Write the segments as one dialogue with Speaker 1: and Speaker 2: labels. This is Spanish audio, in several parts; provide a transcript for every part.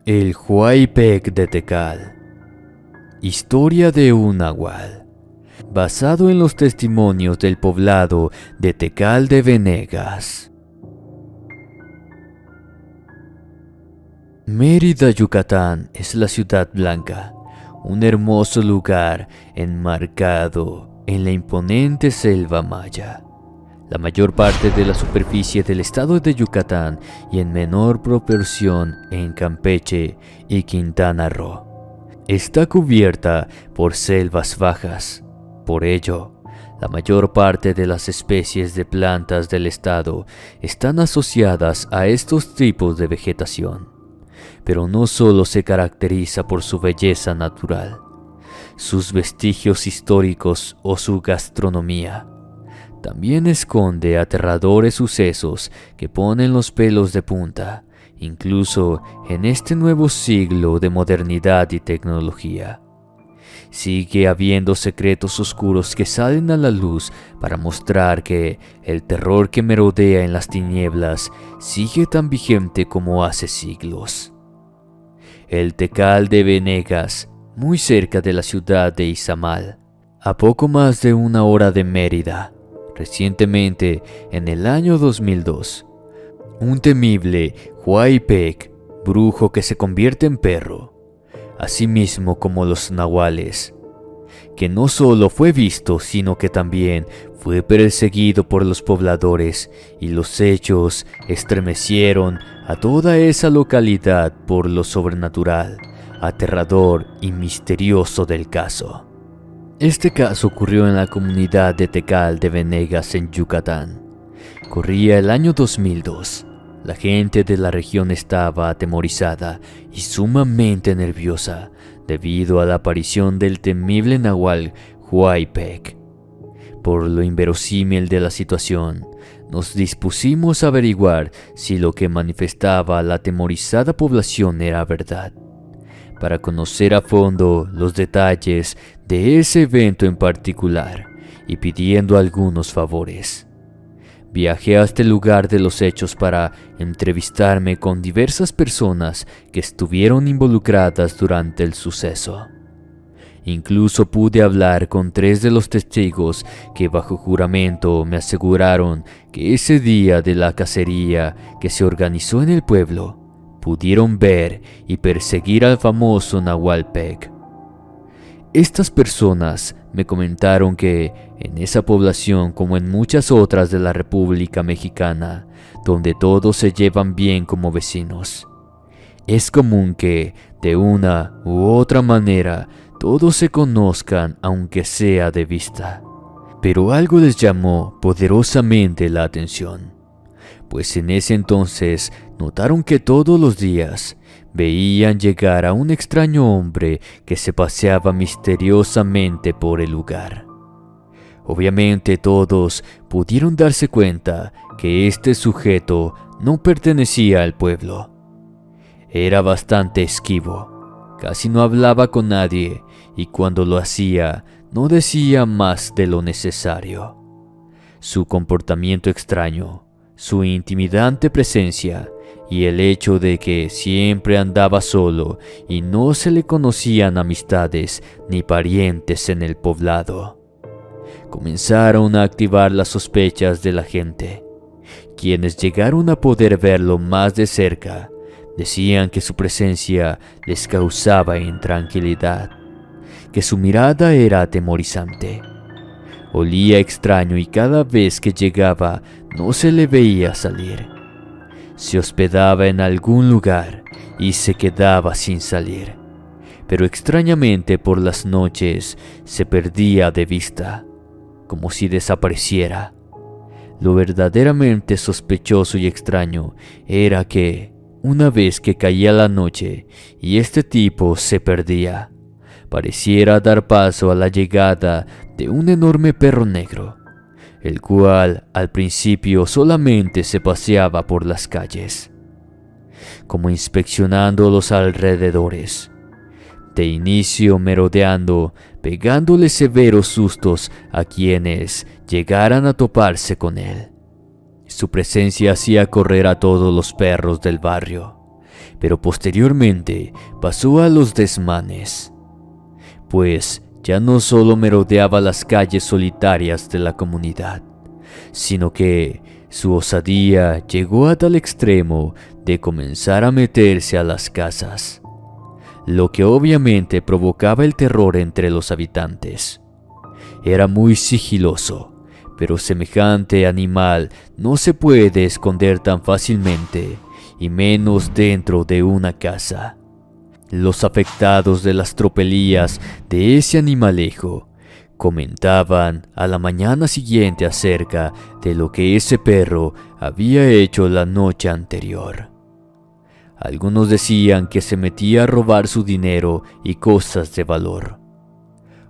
Speaker 1: El Huaypec de Tekal. Historia de un nahual. Basado en los testimonios del poblado de Tekal de Venegas. Mérida, Yucatán, es la ciudad blanca, un hermoso lugar enmarcado en la imponente selva maya. La mayor parte de la superficie del estado de Yucatán y en menor proporción en Campeche y Quintana Roo está cubierta por selvas bajas. Por ello, la mayor parte de las especies de plantas del estado están asociadas a estos tipos de vegetación. Pero no solo se caracteriza por su belleza natural, sus vestigios históricos o su gastronomía. También esconde aterradores sucesos que ponen los pelos de punta, incluso en este nuevo siglo de modernidad y tecnología. Sigue habiendo secretos oscuros que salen a la luz para mostrar que el terror que merodea en las tinieblas sigue tan vigente como hace siglos. El Tekal de Venegas, muy cerca de la ciudad de Izamal, a poco más de 1 hora de Mérida. Recientemente, en el año 2002, un temible Huaypec, brujo que se convierte en perro, así mismo como los nahuales, que no solo fue visto, sino que también fue perseguido por los pobladores, y los hechos estremecieron a toda esa localidad por lo sobrenatural, aterrador y misterioso del caso. Este caso ocurrió en la comunidad de Tekal de Venegas en Yucatán. Corría el año 2002. La gente de la región estaba atemorizada y sumamente nerviosa debido a la aparición del temible nahual Huaypec. Por lo inverosímil de la situación, nos dispusimos a averiguar si lo que manifestaba la atemorizada población era verdad, para conocer a fondo los detalles de ese evento en particular y pidiendo algunos favores. Viajé hasta el lugar de los hechos para entrevistarme con diversas personas que estuvieron involucradas durante el suceso. Incluso pude hablar con 3 de los testigos que bajo juramento me aseguraron que ese día de la cacería que se organizó en el pueblo, pudieron ver y perseguir al famoso Nahualpec. Estas personas me comentaron que en esa población, como en muchas otras de la República Mexicana, donde todos se llevan bien como vecinos, es común que, de una u otra manera, todos se conozcan aunque sea de vista. Pero algo les llamó poderosamente la atención, pues en ese entonces notaron que todos los días veían llegar a un extraño hombre que se paseaba misteriosamente por el lugar. Obviamente todos pudieron darse cuenta que este sujeto no pertenecía al pueblo. Era bastante esquivo, casi no hablaba con nadie y cuando lo hacía no decía más de lo necesario. Su comportamiento extraño, su intimidante presencia y el hecho de que siempre andaba solo y no se le conocían amistades ni parientes en el poblado, comenzaron a activar las sospechas de la gente. Quienes llegaron a poder verlo más de cerca decían que su presencia les causaba intranquilidad, que su mirada era atemorizante. Olía extraño y cada vez que llegaba no se le veía salir. Se hospedaba en algún lugar y se quedaba sin salir, pero extrañamente por las noches se perdía de vista, como si desapareciera. Lo verdaderamente sospechoso y extraño era que, una vez que caía la noche y este tipo se perdía, pareciera dar paso a la llegada de un enorme perro negro, el cual al principio solamente se paseaba por las calles, como inspeccionando los alrededores, de inicio merodeando, pegándole severos sustos a quienes llegaran a toparse con él. Su presencia hacía correr a todos los perros del barrio, pero posteriormente pasó a los desmanes, pues ya no solo merodeaba las calles solitarias de la comunidad, sino que su osadía llegó a tal extremo de comenzar a meterse a las casas, lo que obviamente provocaba el terror entre los habitantes. Era muy sigiloso, pero semejante animal no se puede esconder tan fácilmente, y menos dentro de una casa. Los afectados de las tropelías de ese animalejo comentaban a la mañana siguiente acerca de lo que ese perro había hecho la noche anterior. Algunos decían que se metía a robar su dinero y cosas de valor.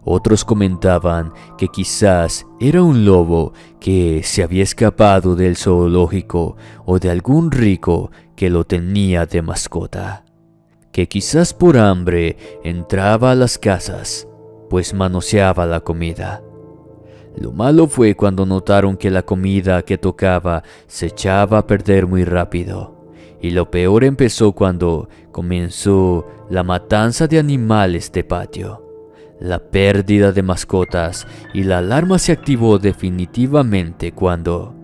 Speaker 1: Otros comentaban que quizás era un lobo que se había escapado del zoológico o de algún rico que lo tenía de mascota, que quizás por hambre entraba a las casas, pues manoseaba la comida. Lo malo fue cuando notaron que la comida que tocaba se echaba a perder muy rápido, y lo peor empezó cuando comenzó la matanza de animales de patio, la pérdida de mascotas, y la alarma se activó definitivamente cuando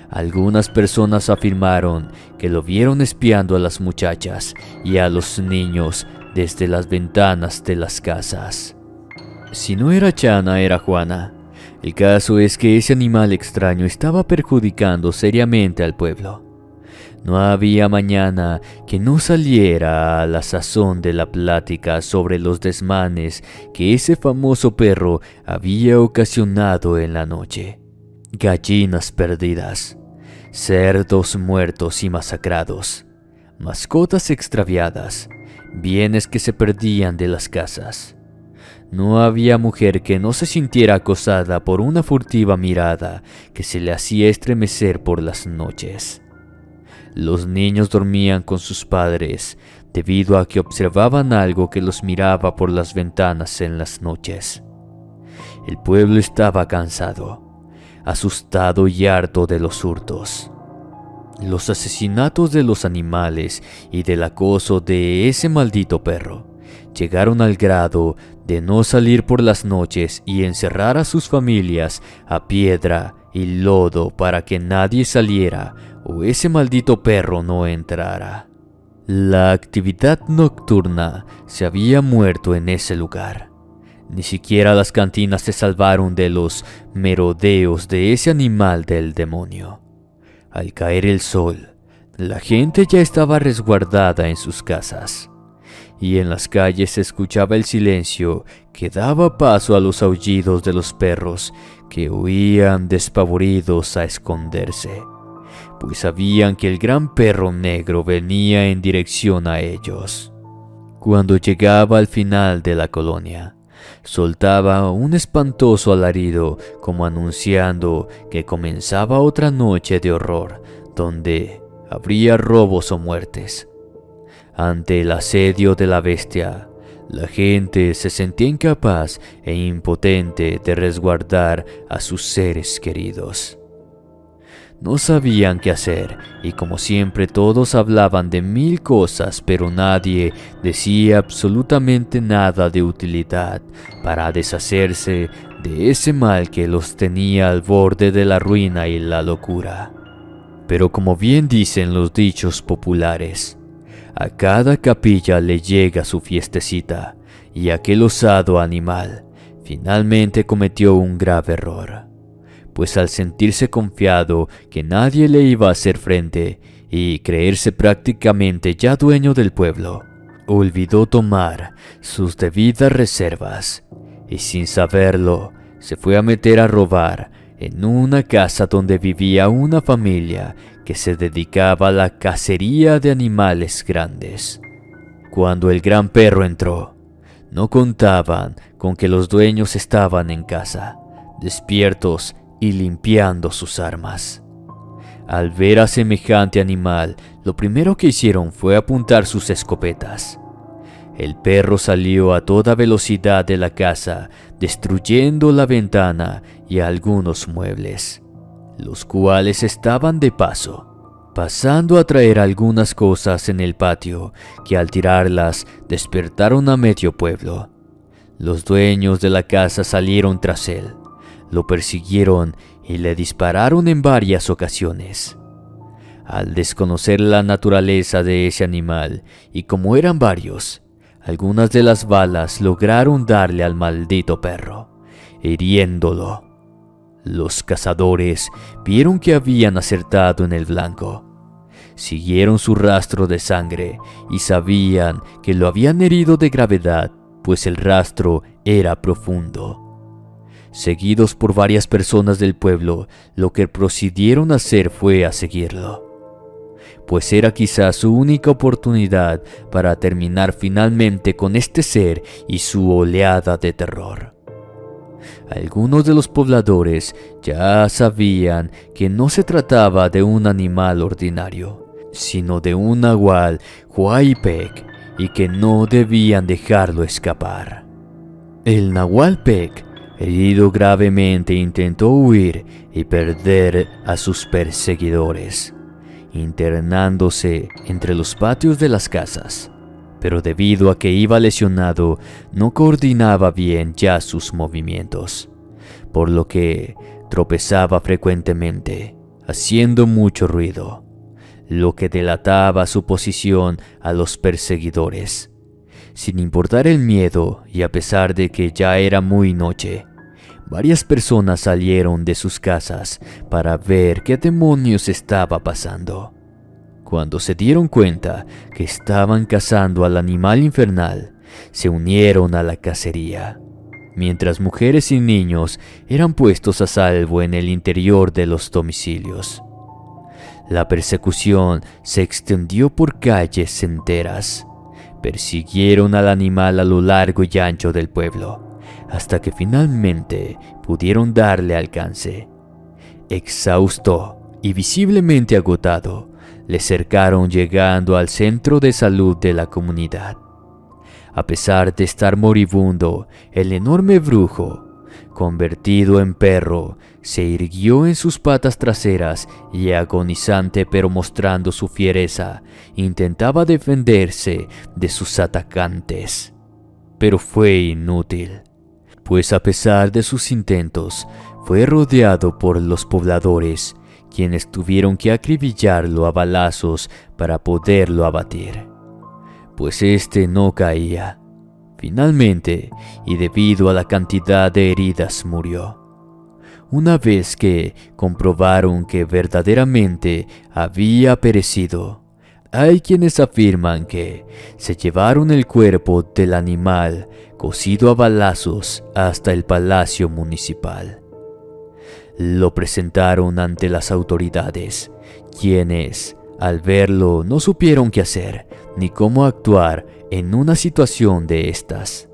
Speaker 1: algunas personas afirmaron que lo vieron espiando a las muchachas y a los niños desde las ventanas de las casas. Si no era Chana, era Juana. El caso es que ese animal extraño estaba perjudicando seriamente al pueblo. No había mañana que no saliera a la sazón de la plática sobre los desmanes que ese famoso perro había ocasionado en la noche. Gallinas perdidas, cerdos muertos y masacrados, mascotas extraviadas, bienes que se perdían de las casas. No había mujer que no se sintiera acosada por una furtiva mirada que se le hacía estremecer por las noches. Los niños dormían con sus padres debido a que observaban algo que los miraba por las ventanas en las noches. El pueblo estaba cansado, asustado y harto de los hurtos, los asesinatos de los animales y del acoso de ese maldito perro. Llegaron al grado de no salir por las noches y encerrar a sus familias a piedra y lodo para que nadie saliera o ese maldito perro no entrara. La actividad nocturna se había muerto en ese lugar. Ni siquiera las cantinas se salvaron de los merodeos de ese animal del demonio. Al caer el sol, la gente ya estaba resguardada en sus casas, y en las calles se escuchaba el silencio que daba paso a los aullidos de los perros que huían despavoridos a esconderse, pues sabían que el gran perro negro venía en dirección a ellos. Cuando llegaba al final de la colonia, soltaba un espantoso alarido como anunciando que comenzaba otra noche de horror donde habría robos o muertes. Ante el asedio de la bestia, la gente se sentía incapaz e impotente de resguardar a sus seres queridos. No sabían qué hacer y como siempre todos hablaban de mil cosas, pero nadie decía absolutamente nada de utilidad para deshacerse de ese mal que los tenía al borde de la ruina y la locura. Pero como bien dicen los dichos populares, a cada capilla le llega su fiestecita, y aquel osado animal finalmente cometió un grave error, pues al sentirse confiado que nadie le iba a hacer frente y creerse prácticamente ya dueño del pueblo, olvidó tomar sus debidas reservas y sin saberlo se fue a meter a robar en una casa donde vivía una familia que se dedicaba a la cacería de animales grandes. Cuando el gran perro entró, no contaban con que los dueños estaban en casa, despiertos y limpiando sus armas. Al ver a semejante animal, lo primero que hicieron fue apuntar sus escopetas. El perro salió a toda velocidad de la casa, destruyendo la ventana y algunos muebles, los cuales estaban de paso. pasando a traer algunas cosas en el patio que al tirarlas despertaron a medio pueblo. Los dueños de la casa salieron tras él, lo persiguieron y le dispararon en varias ocasiones. Al desconocer la naturaleza de ese animal y como eran varios, algunas de las balas lograron darle al maldito perro, hiriéndolo. Los cazadores vieron que habían acertado en el blanco. Siguieron su rastro de sangre y sabían que lo habían herido de gravedad, pues el rastro era profundo. Seguidos por varias personas del pueblo, lo que procedieron a hacer fue a seguirlo, pues era quizás su única oportunidad para terminar finalmente con este ser y su oleada de terror. Algunos de los pobladores ya sabían que no se trataba de un animal ordinario, sino de un nahual Huaypec y que no debían dejarlo escapar. El nahualpec, herido gravemente, intentó huir y perder a sus perseguidores, internándose entre los patios de las casas, pero debido a que iba lesionado, no coordinaba bien ya sus movimientos, por lo que tropezaba frecuentemente, haciendo mucho ruido, lo que delataba su posición a los perseguidores. Sin importar el miedo y a pesar de que ya era muy noche, varias personas salieron de sus casas para ver qué demonios estaba pasando. Cuando se dieron cuenta que estaban cazando al animal infernal, se unieron a la cacería, mientras mujeres y niños eran puestos a salvo en el interior de los domicilios. La persecución se extendió por calles enteras. Persiguieron al animal a lo largo y ancho del pueblo, hasta que finalmente pudieron darle alcance. Exhausto y visiblemente agotado, le cercaron llegando al centro de salud de la comunidad. A pesar de estar moribundo, el enorme brujo, convertido en perro, se irguió en sus patas traseras y agonizante pero mostrando su fiereza, intentaba defenderse de sus atacantes. Pero fue inútil, pues a pesar de sus intentos, fue rodeado por los pobladores, quienes tuvieron que acribillarlo a balazos para poderlo abatir, pues este no caía. Finalmente, y debido a la cantidad de heridas, murió. Una vez que comprobaron que verdaderamente había perecido, hay quienes afirman que se llevaron el cuerpo del animal cocido a balazos hasta el palacio municipal. Lo presentaron ante las autoridades, quienes, al verlo, no supieron qué hacer ni cómo actuar en una situación de estas.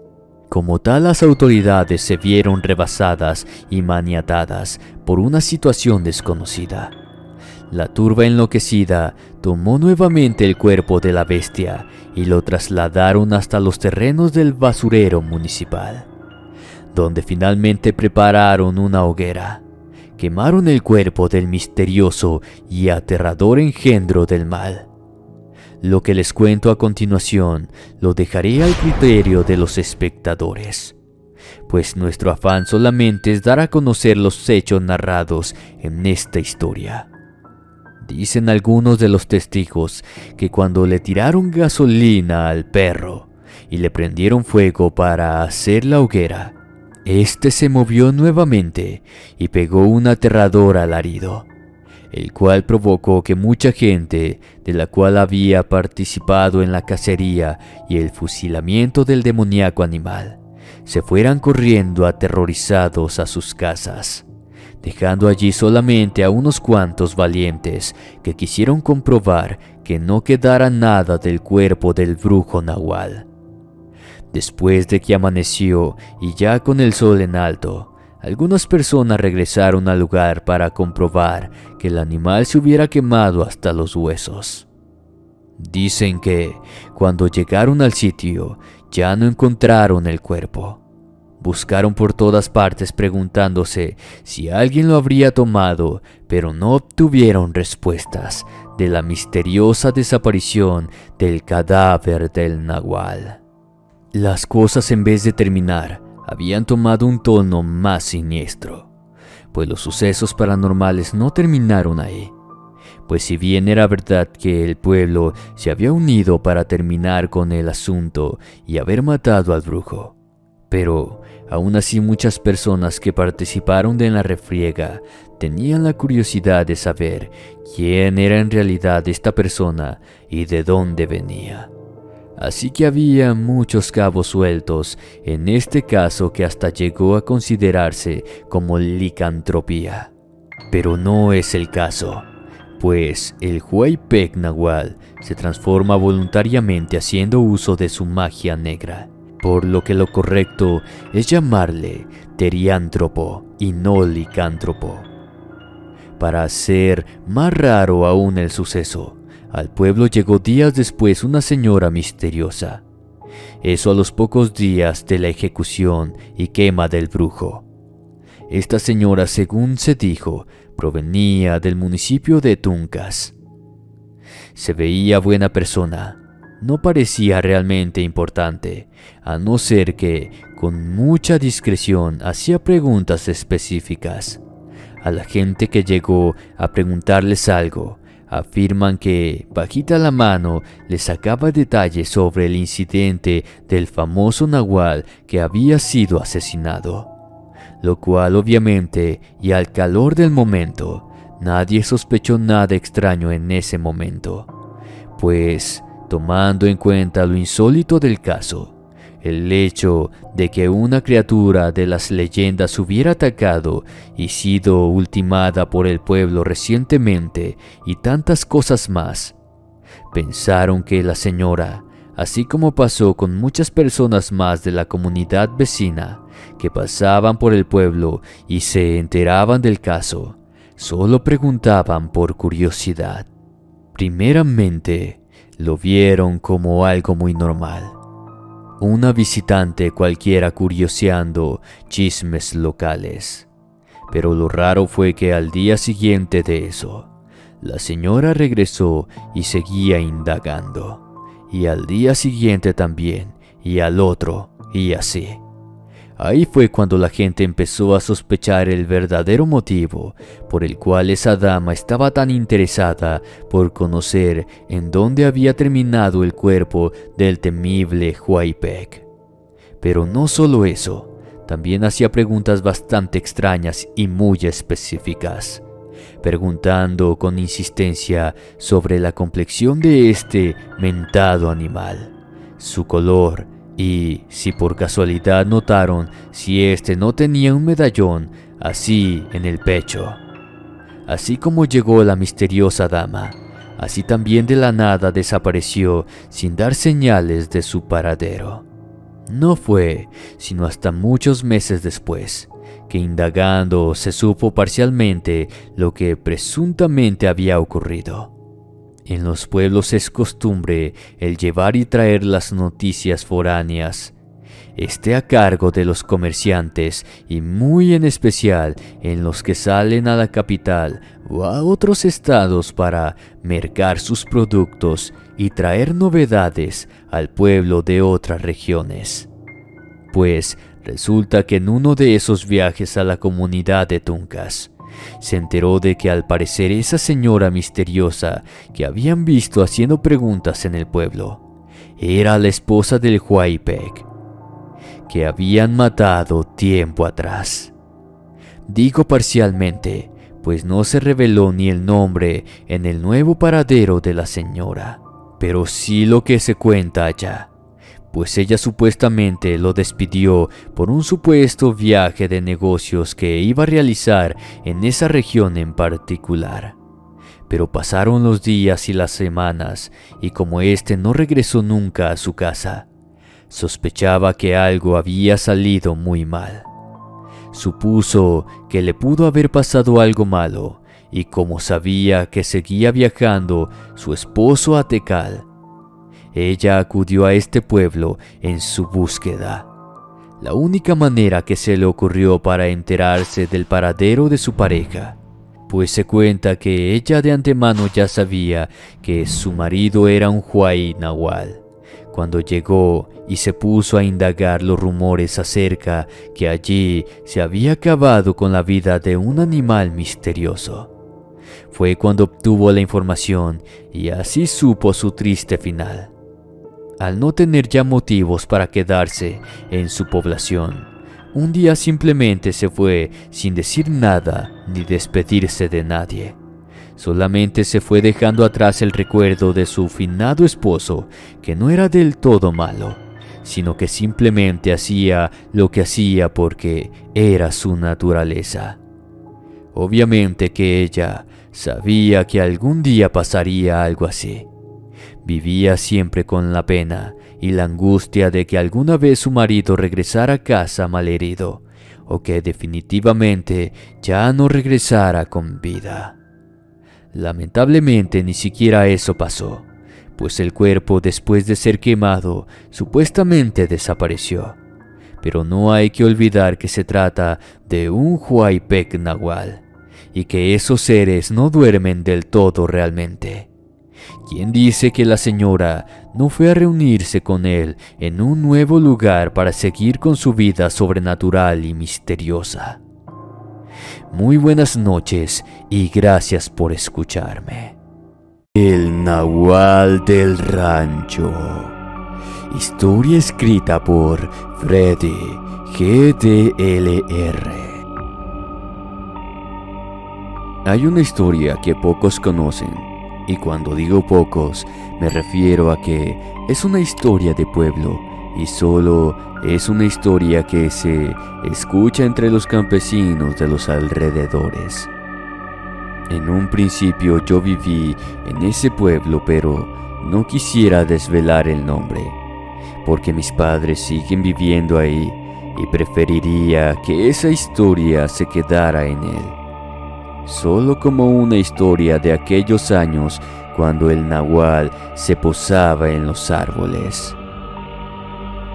Speaker 1: Como tal, las autoridades se vieron rebasadas y maniatadas por una situación desconocida. La turba enloquecida tomó nuevamente el cuerpo de la bestia y lo trasladaron hasta los terrenos del basurero municipal, donde finalmente prepararon una hoguera. Quemaron el cuerpo del misterioso y aterrador engendro del mal. Lo que les cuento a continuación lo dejaré al criterio de los espectadores, pues nuestro afán solamente es dar a conocer los hechos narrados en esta historia. Dicen algunos de los testigos que cuando le tiraron gasolina al perro y le prendieron fuego para hacer la hoguera, este se movió nuevamente y pegó un aterrador alarido, el cual provocó que mucha gente de la cual había participado en la cacería y el fusilamiento del demoníaco animal se fueran corriendo aterrorizados a sus casas, dejando allí solamente a unos cuantos valientes que quisieron comprobar que no quedara nada del cuerpo del brujo nahual. Después de que amaneció y ya con el sol en alto, algunas personas regresaron al lugar para comprobar que el animal se hubiera quemado hasta los huesos. Dicen que cuando llegaron al sitio ya no encontraron el cuerpo, Buscaron por todas partes preguntándose si alguien lo habría tomado, pero no obtuvieron respuestas de la misteriosa desaparición del cadáver del nahual. Las cosas, en vez de terminar, habían tomado un tono más siniestro, pues los sucesos paranormales no terminaron ahí. Pues si bien era verdad que el pueblo se había unido para terminar con el asunto y haber matado al brujo, pero aún así muchas personas que participaron de la refriega tenían la curiosidad de saber quién era en realidad esta persona y de dónde venía. Así que había muchos cabos sueltos en este caso que hasta llegó a considerarse como licantropía. Pero no es el caso, pues el Huaypec Nahual se transforma voluntariamente haciendo uso de su magia negra, por lo que lo correcto es llamarle teriántropo y no licántropo. Para hacer más raro aún el suceso, al pueblo llegó días después una señora misteriosa. Eso a los pocos días de la ejecución y quema del brujo. Esta señora, según se dijo, provenía del municipio de Tuncas. Se veía buena persona, no parecía realmente importante, a no ser que, con mucha discreción, hacía preguntas específicas. A la gente que llegó a preguntarles algo, afirman que, bajita la mano, les sacaba detalles sobre el incidente del famoso nahual que había sido asesinado. Lo cual obviamente, y al calor del momento, nadie sospechó nada extraño en ese momento, pues, tomando en cuenta lo insólito del caso, el hecho de que una criatura de las leyendas hubiera atacado y sido ultimada por el pueblo recientemente y tantas cosas más, pensaron que la señora, así como pasó con muchas personas más de la comunidad vecina que pasaban por el pueblo y se enteraban del caso, solo preguntaban por curiosidad. Primeramente, lo vieron como algo muy normal. Una visitante cualquiera curioseando chismes locales. Pero lo raro fue que al día siguiente de eso, la señora regresó y seguía indagando. Y al día siguiente también, y al otro, y así. Ahí fue cuando la gente empezó a sospechar el verdadero motivo por el cual esa dama estaba tan interesada por conocer en dónde había terminado el cuerpo del temible Huaypec. Pero no solo eso, también hacía preguntas bastante extrañas y muy específicas, preguntando con insistencia sobre la complexión de este mentado animal, su color, y si por casualidad notaron si éste no tenía un medallón así en el pecho. Así como llegó la misteriosa dama, así también de la nada desapareció sin dar señales de su paradero. No fue sino hasta muchos meses después que, indagando, se supo parcialmente lo que presuntamente había ocurrido. En los pueblos es costumbre el llevar y traer las noticias foráneas. Esté a cargo de los comerciantes y muy en especial en los que salen a la capital o a otros estados para mercar sus productos y traer novedades al pueblo de otras regiones. Pues resulta que en uno de esos viajes a la comunidad de Tuncas, se enteró de que al parecer esa señora misteriosa que habían visto haciendo preguntas en el pueblo era la esposa del Huaypec, que habían matado tiempo atrás. Digo parcialmente, pues no se reveló ni el nombre en el nuevo paradero de la señora, pero sí lo que se cuenta allá, pues ella supuestamente lo despidió por un supuesto viaje de negocios que iba a realizar en esa región en particular. Pero pasaron los días y las semanas, y como éste no regresó nunca a su casa, sospechaba que algo había salido muy mal. Supuso que le pudo haber pasado algo malo, y como sabía que seguía viajando su esposo a Tecal, ella acudió a este pueblo en su búsqueda. la única manera que se le ocurrió para enterarse del paradero de su pareja, pues se cuenta que ella de antemano ya sabía que su marido era un Huay Nahual. Cuando llegó y se puso a indagar los rumores acerca que allí se había acabado con la vida de un animal misterioso, fue cuando obtuvo la información y así supo su triste final. Al no tener ya motivos para quedarse en su población, un día simplemente se fue sin decir nada ni despedirse de nadie. Solamente se fue dejando atrás el recuerdo de su finado esposo, que no era del todo malo, sino que simplemente hacía lo que hacía porque era su naturaleza. Obviamente que ella sabía que algún día pasaría algo así. Vivía siempre con la pena y la angustia de que alguna vez su marido regresara a casa malherido, o que definitivamente ya no regresara con vida. Lamentablemente ni siquiera eso pasó, pues el cuerpo, después de ser quemado, supuestamente desapareció. Pero no hay que olvidar que se trata de un Huaypec Nahual, y que esos seres no duermen del todo realmente. ¿Quién dice que la señora no fue a reunirse con él en un nuevo lugar para seguir con su vida sobrenatural y misteriosa? Muy buenas noches y gracias por escucharme. El Nahual del Rancho. Historia escrita por Freddy GDLR. Hay una historia que pocos conocen, y cuando digo pocos, me refiero a que es una historia de pueblo, y solo es una historia que se escucha entre los campesinos de los alrededores. En un principio yo viví en ese pueblo, pero no quisiera desvelar el nombre, porque mis padres siguen viviendo ahí y preferiría que esa historia se quedara en él, solo como una historia de aquellos años cuando el nahual se posaba en los árboles.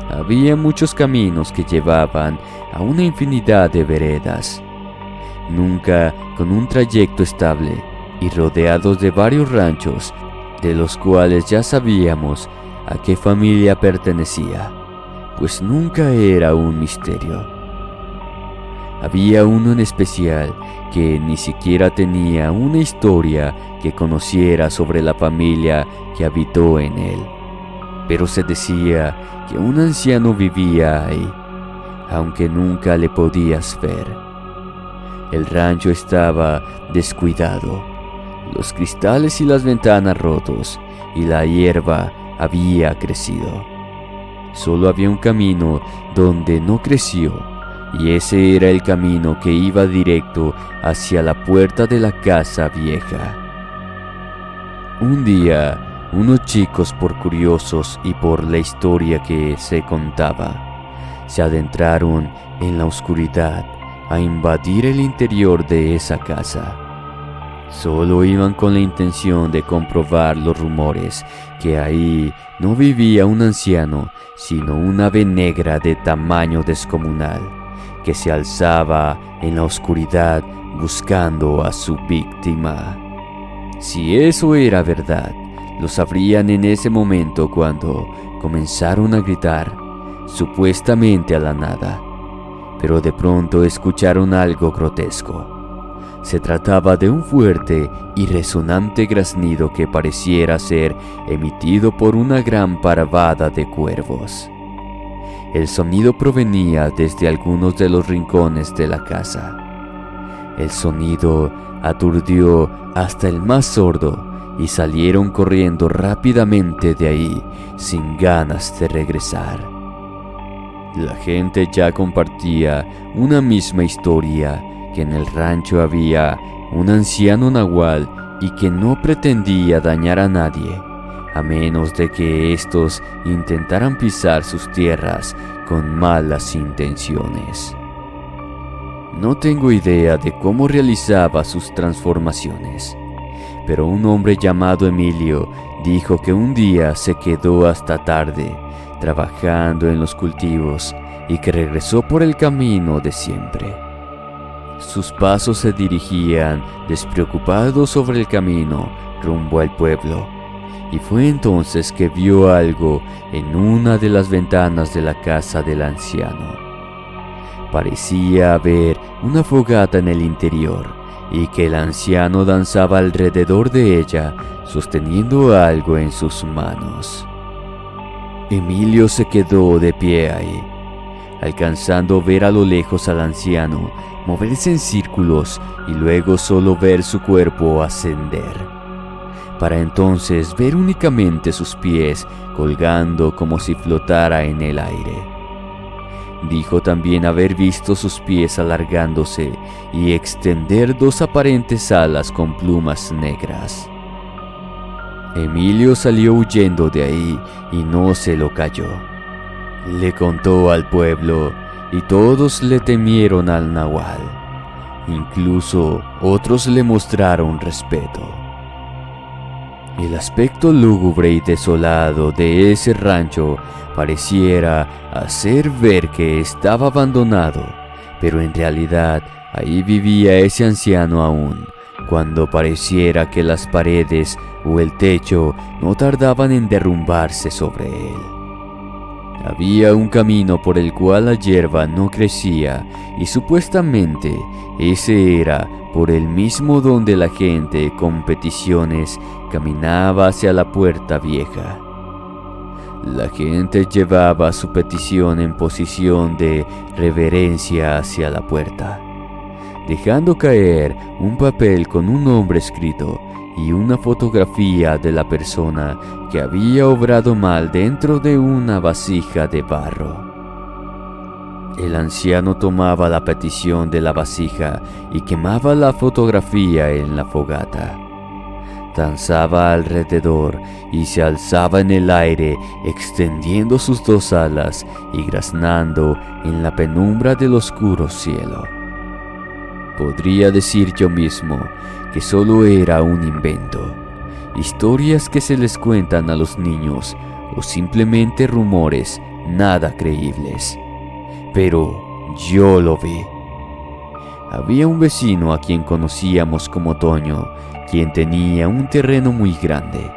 Speaker 1: Había muchos caminos que llevaban a una infinidad de veredas, nunca con un trayecto estable, y rodeados de varios ranchos, de los cuales ya sabíamos a qué familia pertenecía, pues nunca era un misterio. Había uno en especial que ni siquiera tenía una historia que conociera sobre la familia que habitó en él, pero se decía que un anciano vivía ahí, aunque nunca le podías ver. El rancho estaba descuidado, los cristales y las ventanas rotos, y la hierba había crecido. Solo había un camino donde no creció, y ese era el camino que iba directo hacia la puerta de la casa vieja. Un día, unos chicos, por curiosos y por la historia que se contaba, se adentraron en la oscuridad a invadir el interior de esa casa. Solo iban con la intención de comprobar los rumores que ahí no vivía un anciano, sino un ave negra de tamaño descomunal, que se alzaba en la oscuridad buscando a su víctima. Si eso era verdad, lo sabrían en ese momento cuando comenzaron a gritar, supuestamente a la nada, pero de pronto escucharon algo grotesco. Se trataba de un fuerte y resonante graznido que pareciera ser emitido por una gran parvada de cuervos. El sonido provenía desde algunos de los rincones de la casa. El sonido aturdió hasta el más sordo y salieron corriendo rápidamente de ahí sin ganas de regresar. La gente ya compartía una misma historia, que en el rancho había un anciano nahual y que no pretendía dañar a nadie, a menos de que estos intentaran pisar sus tierras con malas intenciones. No tengo idea de cómo realizaba sus transformaciones, pero un hombre llamado Emilio dijo que un día se quedó hasta tarde trabajando en los cultivos y que regresó por el camino de siempre. Sus pasos se dirigían despreocupados sobre el camino rumbo al pueblo, y fue entonces que vio algo en una de las ventanas de la casa del anciano. Parecía haber una fogata en el interior y que el anciano danzaba alrededor de ella sosteniendo algo en sus manos. Emilio se quedó de pie ahí, alcanzando ver a lo lejos al anciano moverse en círculos y luego solo ver su cuerpo ascender, para entonces ver únicamente sus pies colgando como si flotara en el aire. Dijo también haber visto sus pies alargándose y extender dos aparentes alas con plumas negras. Emilio salió huyendo de ahí y no se lo calló. Le contó al pueblo y todos le temieron al nahual. Incluso otros le mostraron respeto. El aspecto lúgubre y desolado de ese rancho pareciera hacer ver que estaba abandonado, pero en realidad ahí vivía ese anciano aún, cuando pareciera que las paredes o el techo no tardaban en derrumbarse sobre él. Había un camino por el cual la hierba no crecía y supuestamente ese era por el mismo donde la gente con peticiones caminaba hacia la puerta vieja. La gente llevaba su petición en posición de reverencia hacia la puerta, dejando caer un papel con un nombre escrito y una fotografía de la persona que había obrado mal dentro de una vasija de barro. El anciano tomaba la petición de la vasija y quemaba la fotografía en la fogata. Danzaba alrededor y se alzaba en el aire, extendiendo sus dos alas y graznando en la penumbra del oscuro cielo. Podría decir yo mismo que solo era un invento, historias que se les cuentan a los niños o simplemente rumores nada creíbles. Pero yo lo vi. Había un vecino a quien conocíamos como Toño, quien tenía un terreno muy grande.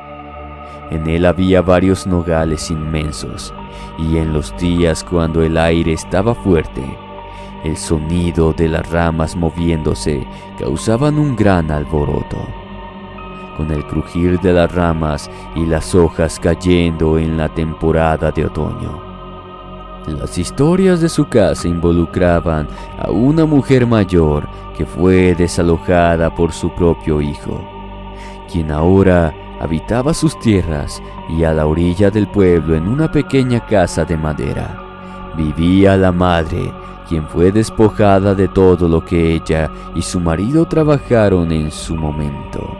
Speaker 1: En él había varios nogales inmensos, y en los días cuando el aire estaba fuerte, el sonido de las ramas moviéndose causaban un gran alboroto. Con el crujir de las ramas y las hojas cayendo en la temporada de otoño. Las historias de su casa involucraban a una mujer mayor que fue desalojada por su propio hijo, quien ahora habitaba sus tierras, y a la orilla del pueblo en una pequeña casa de madera vivía la madre, quien fue despojada de todo lo que ella y su marido trabajaron en su momento.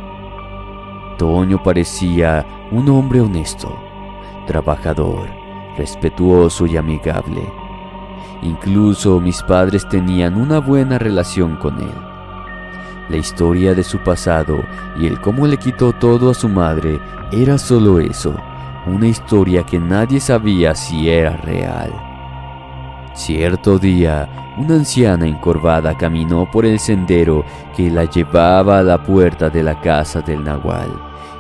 Speaker 1: Toño parecía un hombre honesto, trabajador, respetuoso y amigable. Incluso mis padres tenían una buena relación con él. La historia de su pasado y el cómo le quitó todo a su madre era solo eso, una historia que nadie sabía si era real. Cierto día, una anciana encorvada caminó por el sendero que la llevaba a la puerta de la casa del nahual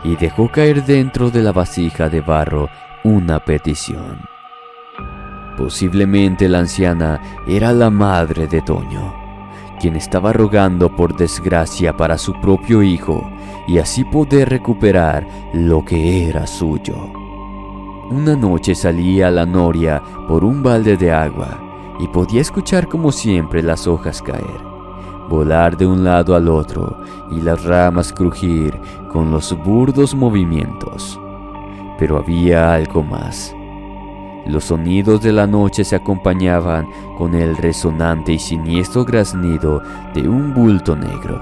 Speaker 1: y dejó caer dentro de la vasija de barro una petición. Posiblemente la anciana era la madre de Toño, quien estaba rogando por desgracia para su propio hijo y así poder recuperar lo que era suyo. Una noche salí a la noria por un balde de agua y podía escuchar como siempre las hojas caer, volar de un lado al otro y las ramas crujir con los burdos movimientos. Pero había algo más. Los sonidos de la noche se acompañaban con el resonante y siniestro graznido de un bulto negro,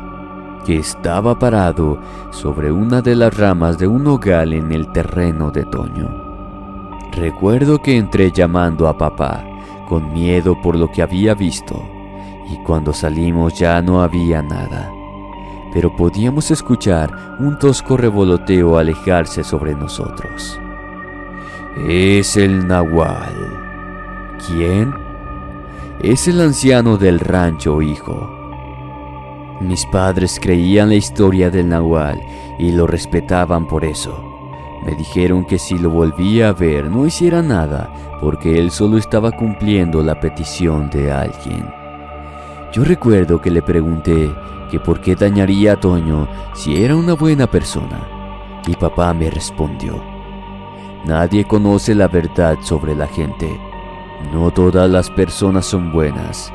Speaker 1: que estaba parado sobre una de las ramas de un nogal en el terreno de Toño. Recuerdo que entré llamando a papá, con miedo por lo que había visto, y cuando salimos ya no había nada, pero podíamos escuchar un tosco revoloteo alejarse sobre nosotros. «Es el nahual». «¿Quién?», Es el anciano del rancho, hijo. Mis padres creían la historia del nahual y lo respetaban por eso. Me dijeron que si lo volvía a ver no hiciera nada, porque él solo estaba cumpliendo la petición de alguien. Yo recuerdo que le pregunté que por qué dañaría a Toño si era una buena persona, y papá me respondió: nadie conoce la verdad sobre la gente. No todas las personas son buenas,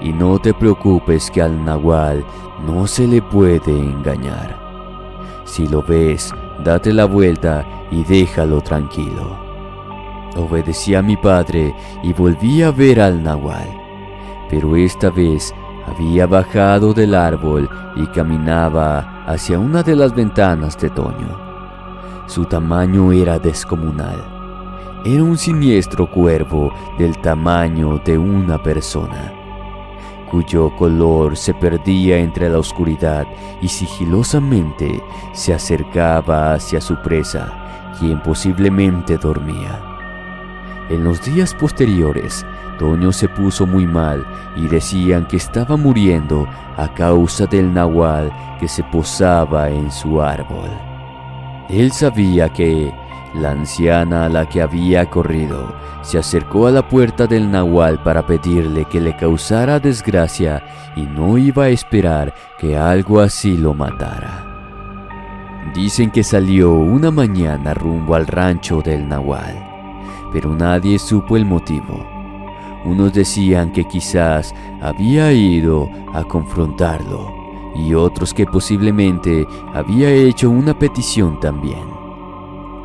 Speaker 1: y no te preocupes que al nahual no se le puede engañar. Si lo ves, date la vuelta y déjalo tranquilo. Obedecí a mi padre y volví a ver al nahual, pero esta vez había bajado del árbol y caminaba hacia una de las ventanas de Toño. Su tamaño era descomunal. Era un siniestro cuervo del tamaño de una persona, cuyo color se perdía entre la oscuridad y sigilosamente se acercaba hacia su presa, quien posiblemente dormía. En los días posteriores, Toño se puso muy mal y decían que estaba muriendo a causa del nahual que se posaba en su árbol. Él sabía que la anciana a la que había corrido se acercó a la puerta del nahual para pedirle que le causara desgracia y no iba a esperar que algo así lo matara. Dicen que salió una mañana rumbo al rancho del nahual, pero nadie supo el motivo. Unos decían que quizás había ido a confrontarlo y otros que posiblemente había hecho una petición también.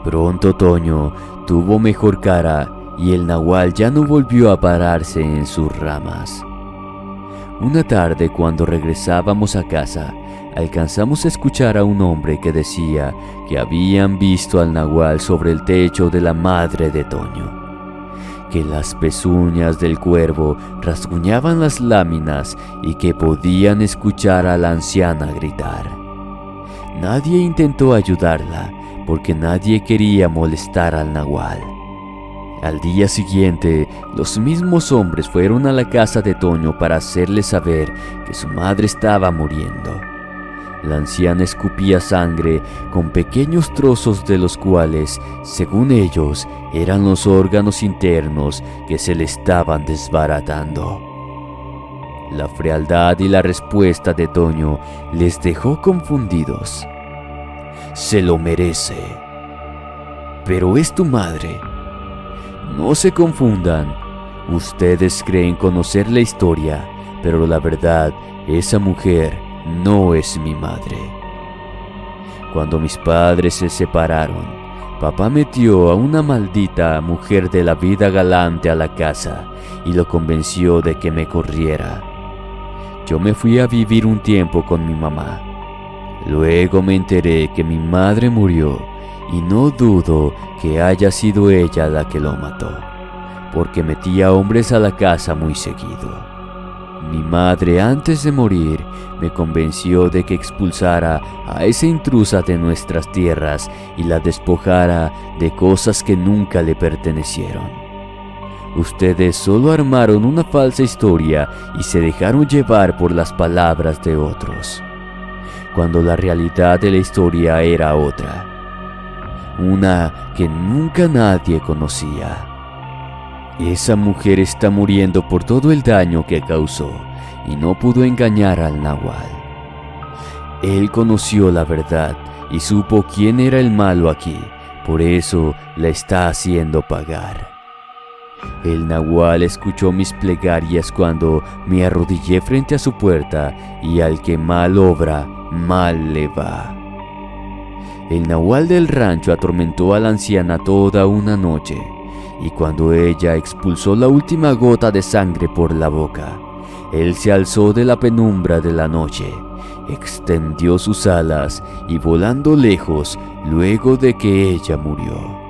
Speaker 1: Pronto Toño tuvo mejor cara y el nahual ya no volvió a pararse en sus ramas. Una tarde, cuando regresábamos a casa, alcanzamos a escuchar a un hombre que decía que habían visto al nahual sobre el techo de la madre de Toño, que las pezuñas del cuervo rasguñaban las láminas y que podían escuchar a la anciana gritar. Nadie intentó ayudarla, porque nadie quería molestar al nahual. Al día siguiente, los mismos hombres fueron a la casa de Toño para hacerle saber que su madre estaba muriendo. La anciana escupía sangre con pequeños trozos de los cuales, según ellos, eran los órganos internos que se le estaban desbaratando. La frialdad y la respuesta de Toño les dejó confundidos. Se lo merece. Pero es tu madre. No se confundan. Ustedes creen conocer la historia, pero la verdad, esa mujer no es mi madre. Cuando mis padres se separaron, papá metió a una maldita mujer de la vida galante a la casa y lo convenció de que me corriera. Yo me fui a vivir un tiempo con mi mamá. Luego me enteré que mi madre murió y no dudo que haya sido ella la que lo mató, porque metía hombres a la casa muy seguido. Mi madre, antes de morir, me convenció de que expulsara a esa intrusa de nuestras tierras y la despojara de cosas que nunca le pertenecieron. Ustedes solo armaron una falsa historia y se dejaron llevar por las palabras de otros, cuando la realidad de la historia era otra, una que nunca nadie conocía. Esa mujer está muriendo por todo el daño que causó y no pudo engañar al nahual. Él conoció la verdad y supo quién era el malo aquí, por eso la está haciendo pagar. El nahual escuchó mis plegarias cuando me arrodillé frente a su puerta, y al que mal obra, mal le va. El nahual del rancho atormentó a la anciana toda una noche, y cuando ella expulsó la última gota de sangre por la boca, él se alzó de la penumbra de la noche, extendió sus alas y volando lejos luego de que ella murió.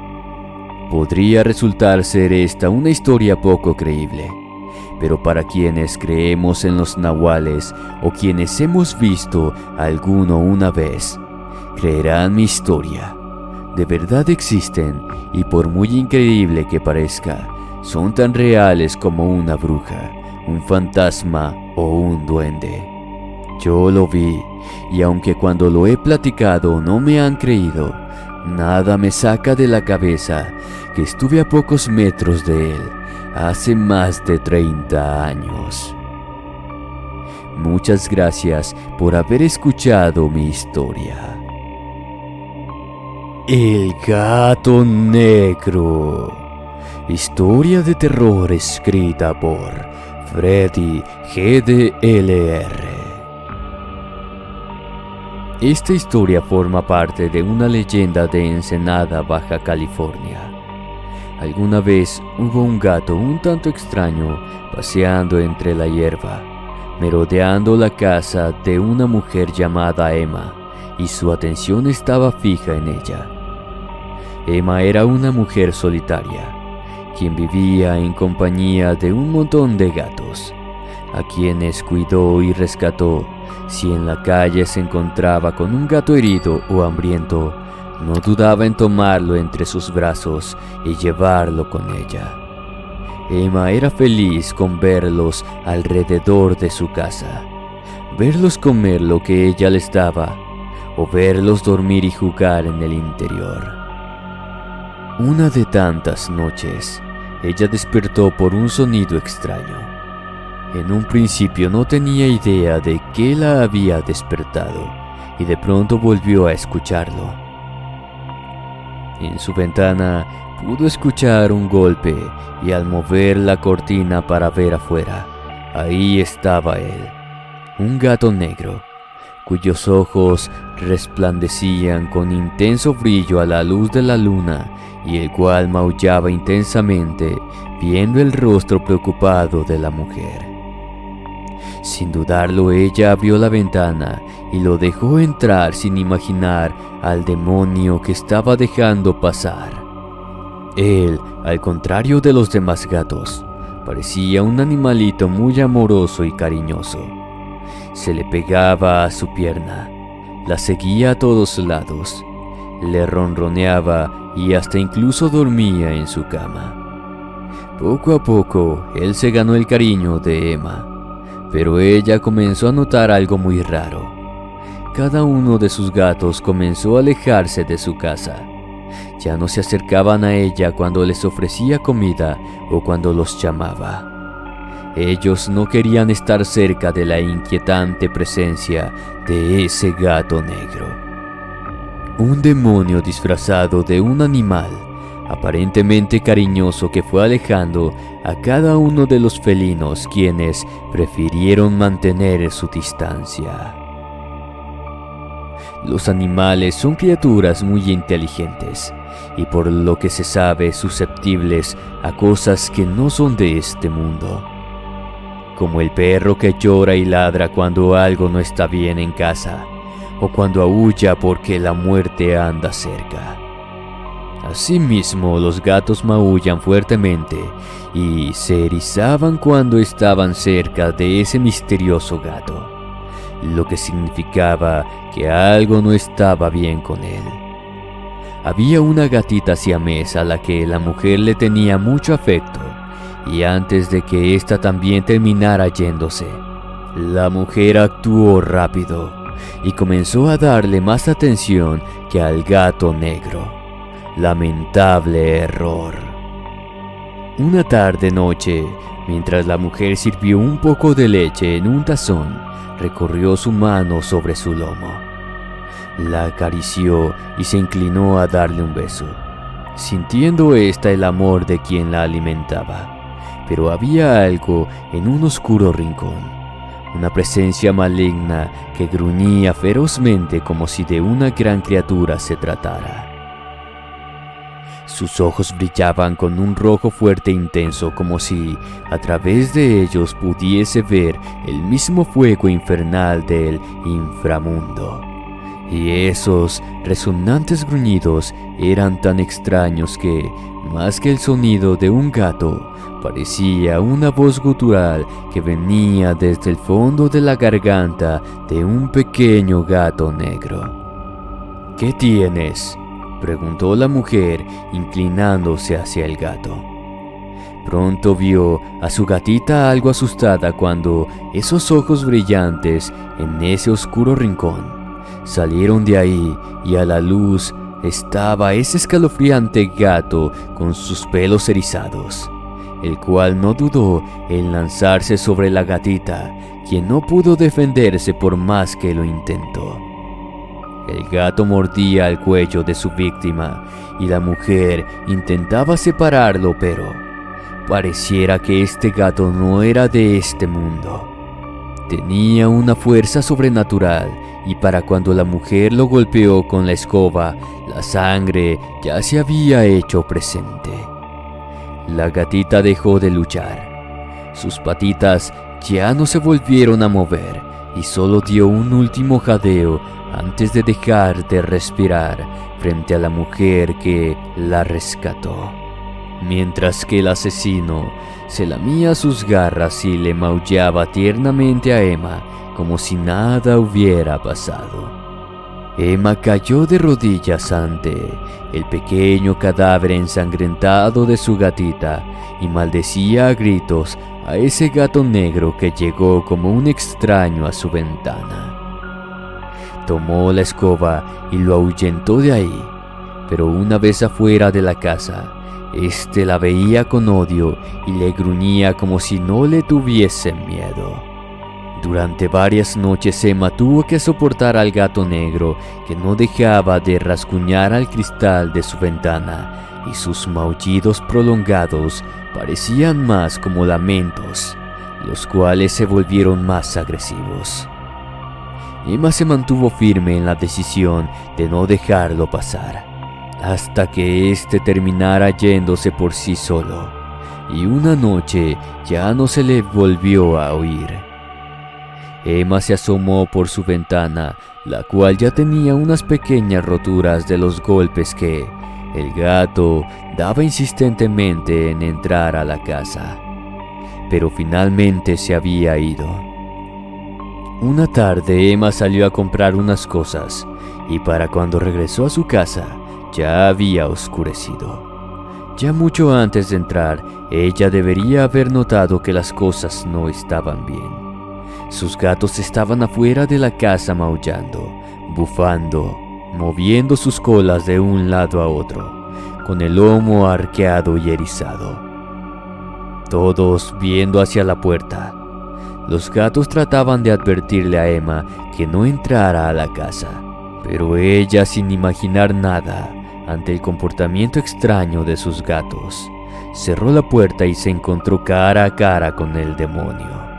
Speaker 1: Podría resultar ser esta una historia poco creíble, pero para quienes creemos en los nahuales o quienes hemos visto a alguno una vez, creerán mi historia. De verdad existen, y por muy increíble que parezca, son tan reales como una bruja, un fantasma o un duende. Yo lo vi, y aunque cuando lo he platicado no me han creído, nada me saca de la cabeza que estuve a pocos metros de él hace más de 30 años. Muchas gracias por haber escuchado mi historia. El gato negro. Historia de terror escrita por Freddy GDLR. Esta historia forma parte de una leyenda de Ensenada, Baja California. Alguna vez hubo un gato un tanto extraño paseando entre la hierba, merodeando la casa de una mujer llamada Emma, y su atención estaba fija en ella. Emma era una mujer solitaria, quien vivía en compañía de un montón de gatos, a quienes cuidó y rescató. Si en la calle se encontraba con un gato herido o hambriento, no dudaba en tomarlo entre sus brazos y llevarlo con ella. Emma era feliz con verlos alrededor de su casa, verlos comer lo que ella les daba, o verlos dormir y jugar en el interior. Una de tantas noches, ella despertó por un sonido extraño. En un principio no tenía idea de qué la había despertado, y de pronto volvió a escucharlo. En su ventana pudo escuchar un golpe, y al mover la cortina para ver afuera, ahí estaba él, un gato negro, cuyos ojos resplandecían con intenso brillo a la luz de la luna, y el cual maullaba intensamente viendo el rostro preocupado de la mujer. Sin dudarlo, ella abrió la ventana y lo dejó entrar sin imaginar al demonio que estaba dejando pasar. Él, al contrario de los demás gatos, parecía un animalito muy amoroso y cariñoso. Se le pegaba a su pierna, la seguía a todos lados, le ronroneaba y hasta incluso dormía en su cama. Poco a poco, él se ganó el cariño de Emma, pero ella comenzó a notar algo muy raro. Cada uno de sus gatos comenzó a alejarse de su casa. Ya no se acercaban a ella cuando les ofrecía comida o cuando los llamaba. Ellos no querían estar cerca de la inquietante presencia de ese gato negro. Un demonio disfrazado de un animal, aparentemente cariñoso, que fue alejando a cada uno de los felinos, quienes prefirieron mantener su distancia. Los animales son criaturas muy inteligentes y, por lo que se sabe, susceptibles a cosas que no son de este mundo, como el perro que llora y ladra cuando algo no está bien en casa, o cuando aúlla porque la muerte anda cerca. Asimismo, los gatos maullan fuertemente y se erizaban cuando estaban cerca de ese misterioso gato, lo que significaba que algo no estaba bien con él. Había una gatita siamesa a la que la mujer le tenía mucho afecto, y antes de que ésta también terminara yéndose, la mujer actuó rápido y comenzó a darle más atención que al gato negro. Lamentable error. Una tarde-noche, mientras la mujer sirvió un poco de leche en un tazón, recorrió su mano sobre su lomo. La acarició y se inclinó a darle un beso, sintiendo ésta el amor de quien la alimentaba. Pero había algo en un oscuro rincón, una presencia maligna que gruñía ferozmente como si de una gran criatura se tratara. Sus ojos brillaban con un rojo fuerte e intenso, como si a través de ellos pudiese ver el mismo fuego infernal del inframundo. Y esos resonantes gruñidos eran tan extraños que, más que el sonido de un gato, parecía una voz gutural que venía desde el fondo de la garganta de un pequeño gato negro. ¿Qué tienes?, preguntó la mujer, inclinándose hacia el gato. Pronto vio a su gatita algo asustada cuando esos ojos brillantes en ese oscuro rincón salieron de ahí y a la luz estaba ese escalofriante gato con sus pelos erizados, el cual no dudó en lanzarse sobre la gatita, quien no pudo defenderse por más que lo intentó. El gato mordía el cuello de su víctima y la mujer intentaba separarlo, pero pareciera que este gato no era de este mundo. Tenía una fuerza sobrenatural y para cuando la mujer lo golpeó con la escoba, la sangre ya se había hecho presente. La gatita dejó de luchar. Sus patitas ya no se volvieron a mover y solo dio un último jadeo antes de dejar de respirar frente a la mujer que la rescató. Mientras que el asesino se lamía sus garras y le maullaba tiernamente a Emma como si nada hubiera pasado. Emma cayó de rodillas ante el pequeño cadáver ensangrentado de su gatita y maldecía a gritos a ese gato negro que llegó como un extraño a su ventana. Tomó la escoba y lo ahuyentó de ahí, pero una vez afuera de la casa, este la veía con odio y le gruñía como si no le tuviese miedo. Durante varias noches Emma tuvo que soportar al gato negro que no dejaba de rasguñar al cristal de su ventana y sus maullidos prolongados parecían más como lamentos, los cuales se volvieron más agresivos. Emma se mantuvo firme en la decisión de no dejarlo pasar, hasta que éste terminara yéndose por sí solo, y una noche ya no se le volvió a oír. Emma se asomó por su ventana, la cual ya tenía unas pequeñas roturas de los golpes que el gato daba insistentemente en entrar a la casa, pero finalmente se había ido. Una tarde Emma salió a comprar unas cosas y para cuando regresó a su casa ya había oscurecido. Ya mucho antes de entrar, ella debería haber notado que las cosas no estaban bien. Sus gatos estaban afuera de la casa maullando, bufando, moviendo sus colas de un lado a otro, con el lomo arqueado y erizado. Todos viendo hacia la puerta. Los gatos trataban de advertirle a Emma que no entrara a la casa, pero ella, sin imaginar nada ante el comportamiento extraño de sus gatos, cerró la puerta y se encontró cara a cara con el demonio.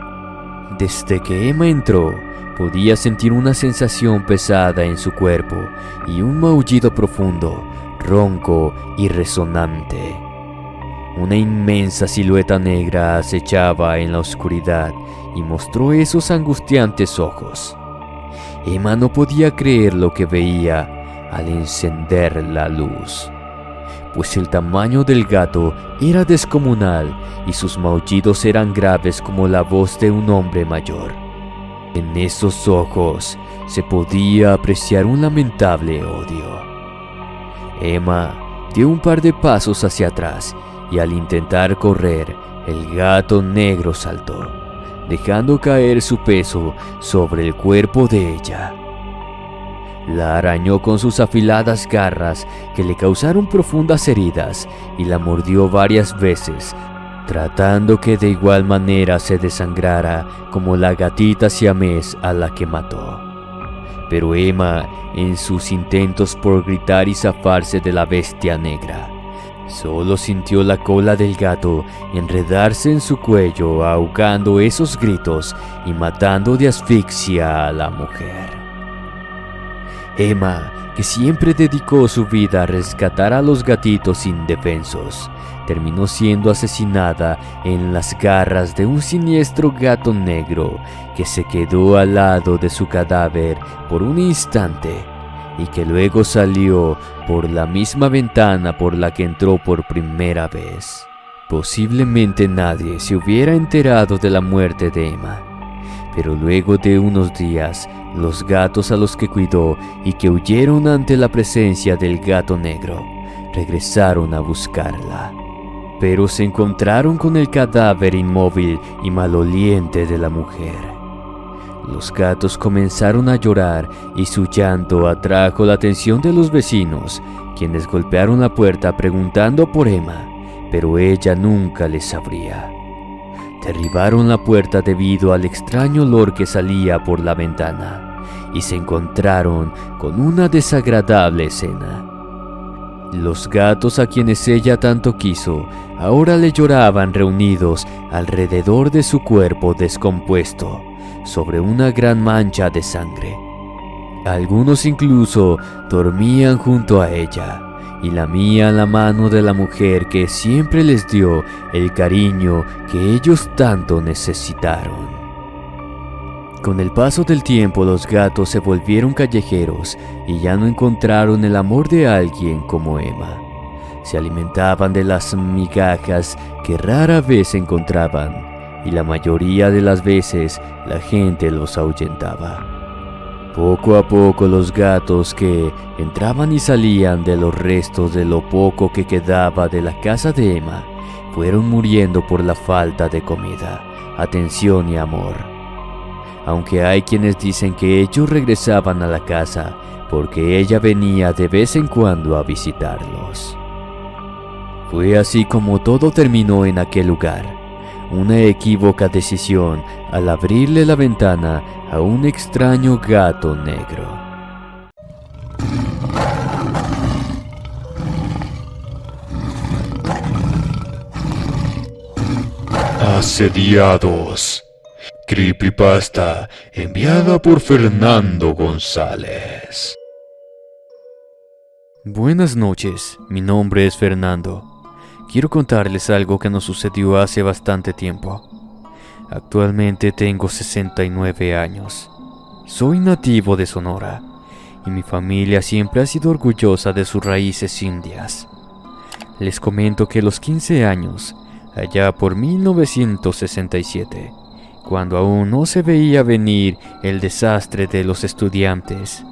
Speaker 1: Desde que Emma entró, podía sentir una sensación pesada en su cuerpo y un maullido profundo, ronco y resonante. Una inmensa silueta negra acechaba en la oscuridad y mostró esos angustiantes ojos. Emma no podía creer lo que veía al encender la luz, pues el tamaño del gato era descomunal y sus maullidos eran graves como la voz de un hombre mayor. En esos ojos se podía apreciar un lamentable odio. Emma dio un par de pasos hacia atrás y al intentar correr, el gato negro saltó, dejando caer su peso sobre el cuerpo de ella. La arañó con sus afiladas garras que le causaron profundas heridas y la mordió varias veces, tratando que de igual manera se desangrara como la gatita siamés a la que mató. Pero Emma, en sus intentos por gritar y zafarse de la bestia negra, solo sintió la cola del gato enredarse en su cuello, ahogando esos gritos y matando de asfixia a la mujer. Emma, que siempre dedicó su vida a rescatar a los gatitos indefensos, terminó siendo asesinada en las garras de un siniestro gato negro que se quedó al lado de su cadáver por un instante y que luego salió por la misma ventana por la que entró por primera vez. Posiblemente nadie se hubiera enterado de la muerte de Emma, pero luego de unos días, los gatos a los que cuidó y que huyeron ante la presencia del gato negro, regresaron a buscarla. pero se encontraron con el cadáver inmóvil y maloliente de la mujer. Los gatos comenzaron a llorar y su llanto atrajo la atención de los vecinos, quienes golpearon la puerta preguntando por Emma, pero ella nunca les abría. Derribaron la puerta debido al extraño olor que salía por la ventana y se encontraron con una desagradable escena. Los gatos a quienes ella tanto quiso ahora le lloraban reunidos alrededor de su cuerpo descompuesto sobre una gran mancha de sangre. Algunos incluso dormían junto a ella y lamían la mano de la mujer que siempre les dio el cariño que ellos tanto necesitaron. Con el paso del tiempo los gatos se volvieron callejeros y ya no encontraron el amor de alguien como Emma. Se alimentaban de las migajas que rara vez encontraban y la mayoría de las veces la gente los ahuyentaba. Poco a poco los gatos que entraban y salían de los restos de lo poco que quedaba de la casa de Emma fueron muriendo por la falta de comida, atención y amor. Aunque hay quienes dicen que ellos regresaban a la casa porque ella venía de vez en cuando a visitarlos. Fue así como todo terminó en aquel lugar, una equívoca decisión al abrirle la ventana a un extraño gato negro.
Speaker 2: Asediados. Creepypasta enviada por Fernando González.
Speaker 1: Buenas noches, mi nombre es Fernando. Quiero contarles algo que nos sucedió hace bastante tiempo. Actualmente tengo 69 años. Soy nativo de Sonora y mi familia siempre ha sido orgullosa de sus raíces indias. Les comento que a los 15 años, allá por 1967, cuando aún no se veía venir el desastre de los estudiantes,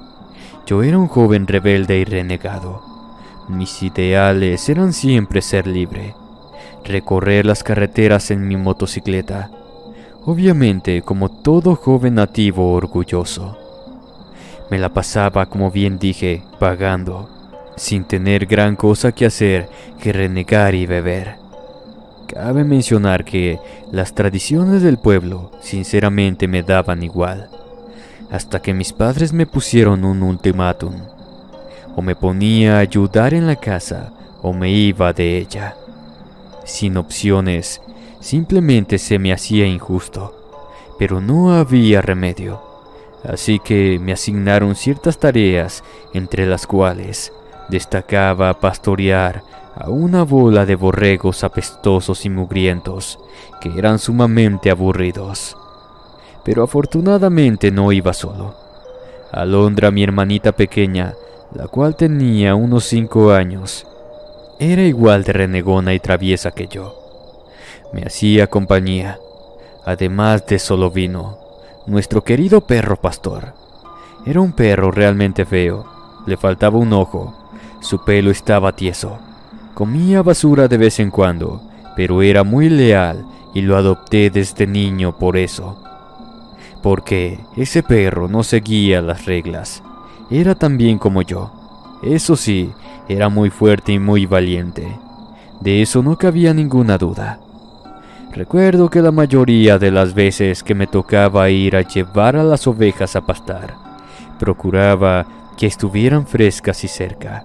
Speaker 1: yo era un joven rebelde y renegado. Mis ideales eran siempre ser libre, recorrer las carreteras en mi motocicleta, obviamente como todo joven nativo orgulloso. Me la pasaba, como bien dije, vagando, sin tener gran cosa que hacer que renegar y beber. Cabe mencionar que las tradiciones del pueblo sinceramente me daban igual, hasta que mis padres me pusieron un ultimátum. O me ponía a ayudar en la casa o me iba de ella. Sin opciones, simplemente se me hacía injusto, pero no había remedio. Así que me asignaron ciertas tareas, entre las cuales destacaba pastorear a una bola de borregos apestosos y mugrientos, que eran sumamente aburridos. Pero afortunadamente no iba solo. Alondra, mi hermanita pequeña, la cual tenía unos 5 años, era igual de renegona y traviesa que yo. Me hacía compañía, además de Solovino, nuestro querido perro pastor. Era un perro realmente feo, le faltaba un ojo, su pelo estaba tieso. Comía basura de vez en cuando, pero era muy leal y lo adopté desde niño por eso. Porque ese perro no seguía las reglas. Era también como yo. Eso sí, era muy fuerte y muy valiente. De eso no cabía ninguna duda. Recuerdo que la mayoría de las veces que me tocaba ir a llevar a las ovejas a pastar, procuraba que estuvieran frescas y cerca.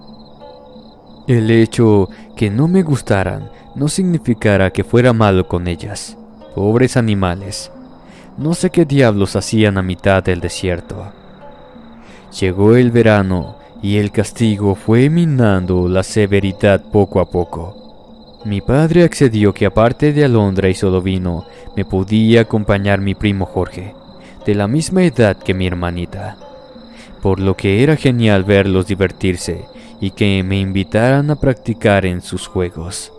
Speaker 1: El hecho que no me gustaran no significara que fuera malo con ellas. Pobres animales. No sé qué diablos hacían a mitad del desierto. Llegó el verano y el castigo fue minando la severidad poco a poco. Mi padre accedió que aparte de Alondra y Solovino, me podía acompañar mi primo Jorge, de la misma edad que mi hermanita. Por lo que era genial verlos divertirse y que me invitaran a practicar en sus juegos.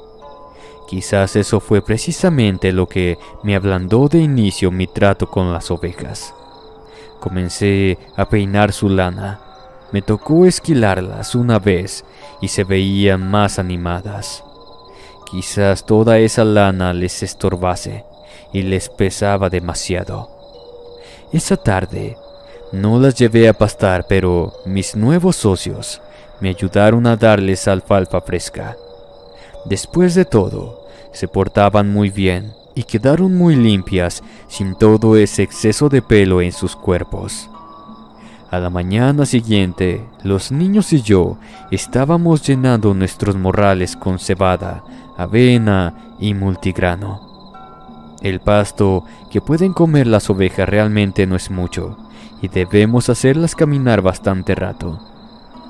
Speaker 1: Quizás eso fue precisamente lo que me ablandó de inicio mi trato con las ovejas. Comencé a peinar su lana. Me tocó esquilarlas una vez y se veían más animadas. Quizás toda esa lana les estorbase y les pesaba demasiado. Esa tarde no las llevé a pastar, pero mis nuevos socios me ayudaron a darles alfalfa fresca. Después de todo, se portaban muy bien y quedaron muy limpias sin todo ese exceso de pelo en sus cuerpos. A la mañana siguiente, los niños y yo estábamos llenando nuestros morrales con cebada, avena y multigrano. El pasto que pueden comer las ovejas realmente no es mucho y debemos hacerlas caminar bastante rato.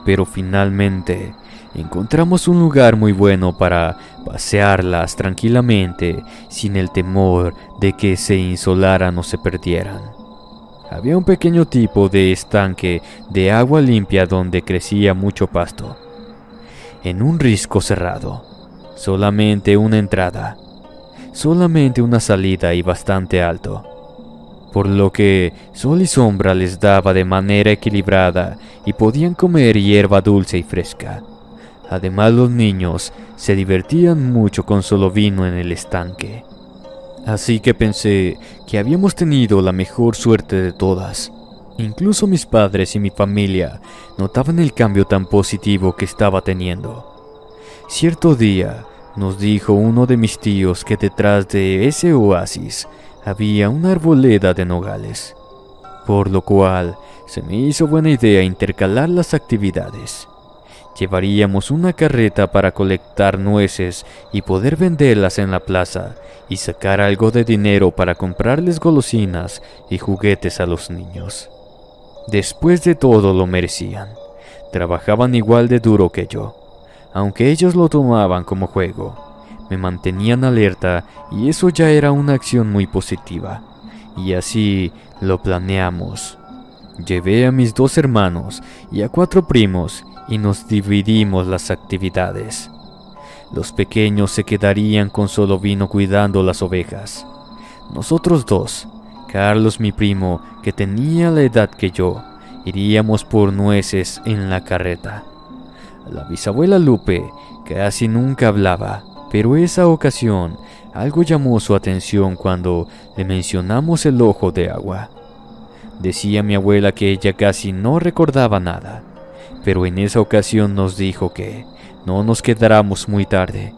Speaker 1: Pero finalmente encontramos un lugar muy bueno para pasearlas tranquilamente sin el temor de que se insolaran o se perdieran. Había un pequeño tipo de estanque de agua limpia donde crecía mucho pasto. En un risco cerrado, solamente una entrada, solamente una salida y bastante alto, por lo que sol y sombra les daba de manera equilibrada y podían comer hierba dulce y fresca. Además, los niños se divertían mucho con solo vino en el estanque. Así que pensé que habíamos tenido la mejor suerte de todas. Incluso mis padres y mi familia notaban el cambio tan positivo que estaba teniendo. Cierto día nos dijo uno de mis tíos que detrás de ese oasis había una arboleda de nogales, por lo cual se me hizo buena idea intercalar las actividades. Llevaríamos una carreta para colectar nueces y poder venderlas en la plaza y sacar algo de dinero para comprarles golosinas y juguetes a los niños. Después de todo lo merecían. Trabajaban igual de duro que yo, aunque ellos lo tomaban como juego. Me mantenían alerta y eso ya era una acción muy positiva. Y así lo planeamos. Llevé a mis 2 hermanos y a 4 primos y nos dividimos las actividades. Los pequeños se quedarían con solo vino cuidando las ovejas. Nosotros 2, Carlos mi primo, que tenía la edad que yo, iríamos por nueces en la carreta. La bisabuela Lupe casi nunca hablaba, pero esa ocasión algo llamó su atención cuando le mencionamos el ojo de agua. Decía mi abuela que ella casi no recordaba nada, pero en esa ocasión nos dijo que no nos quedáramos muy tarde,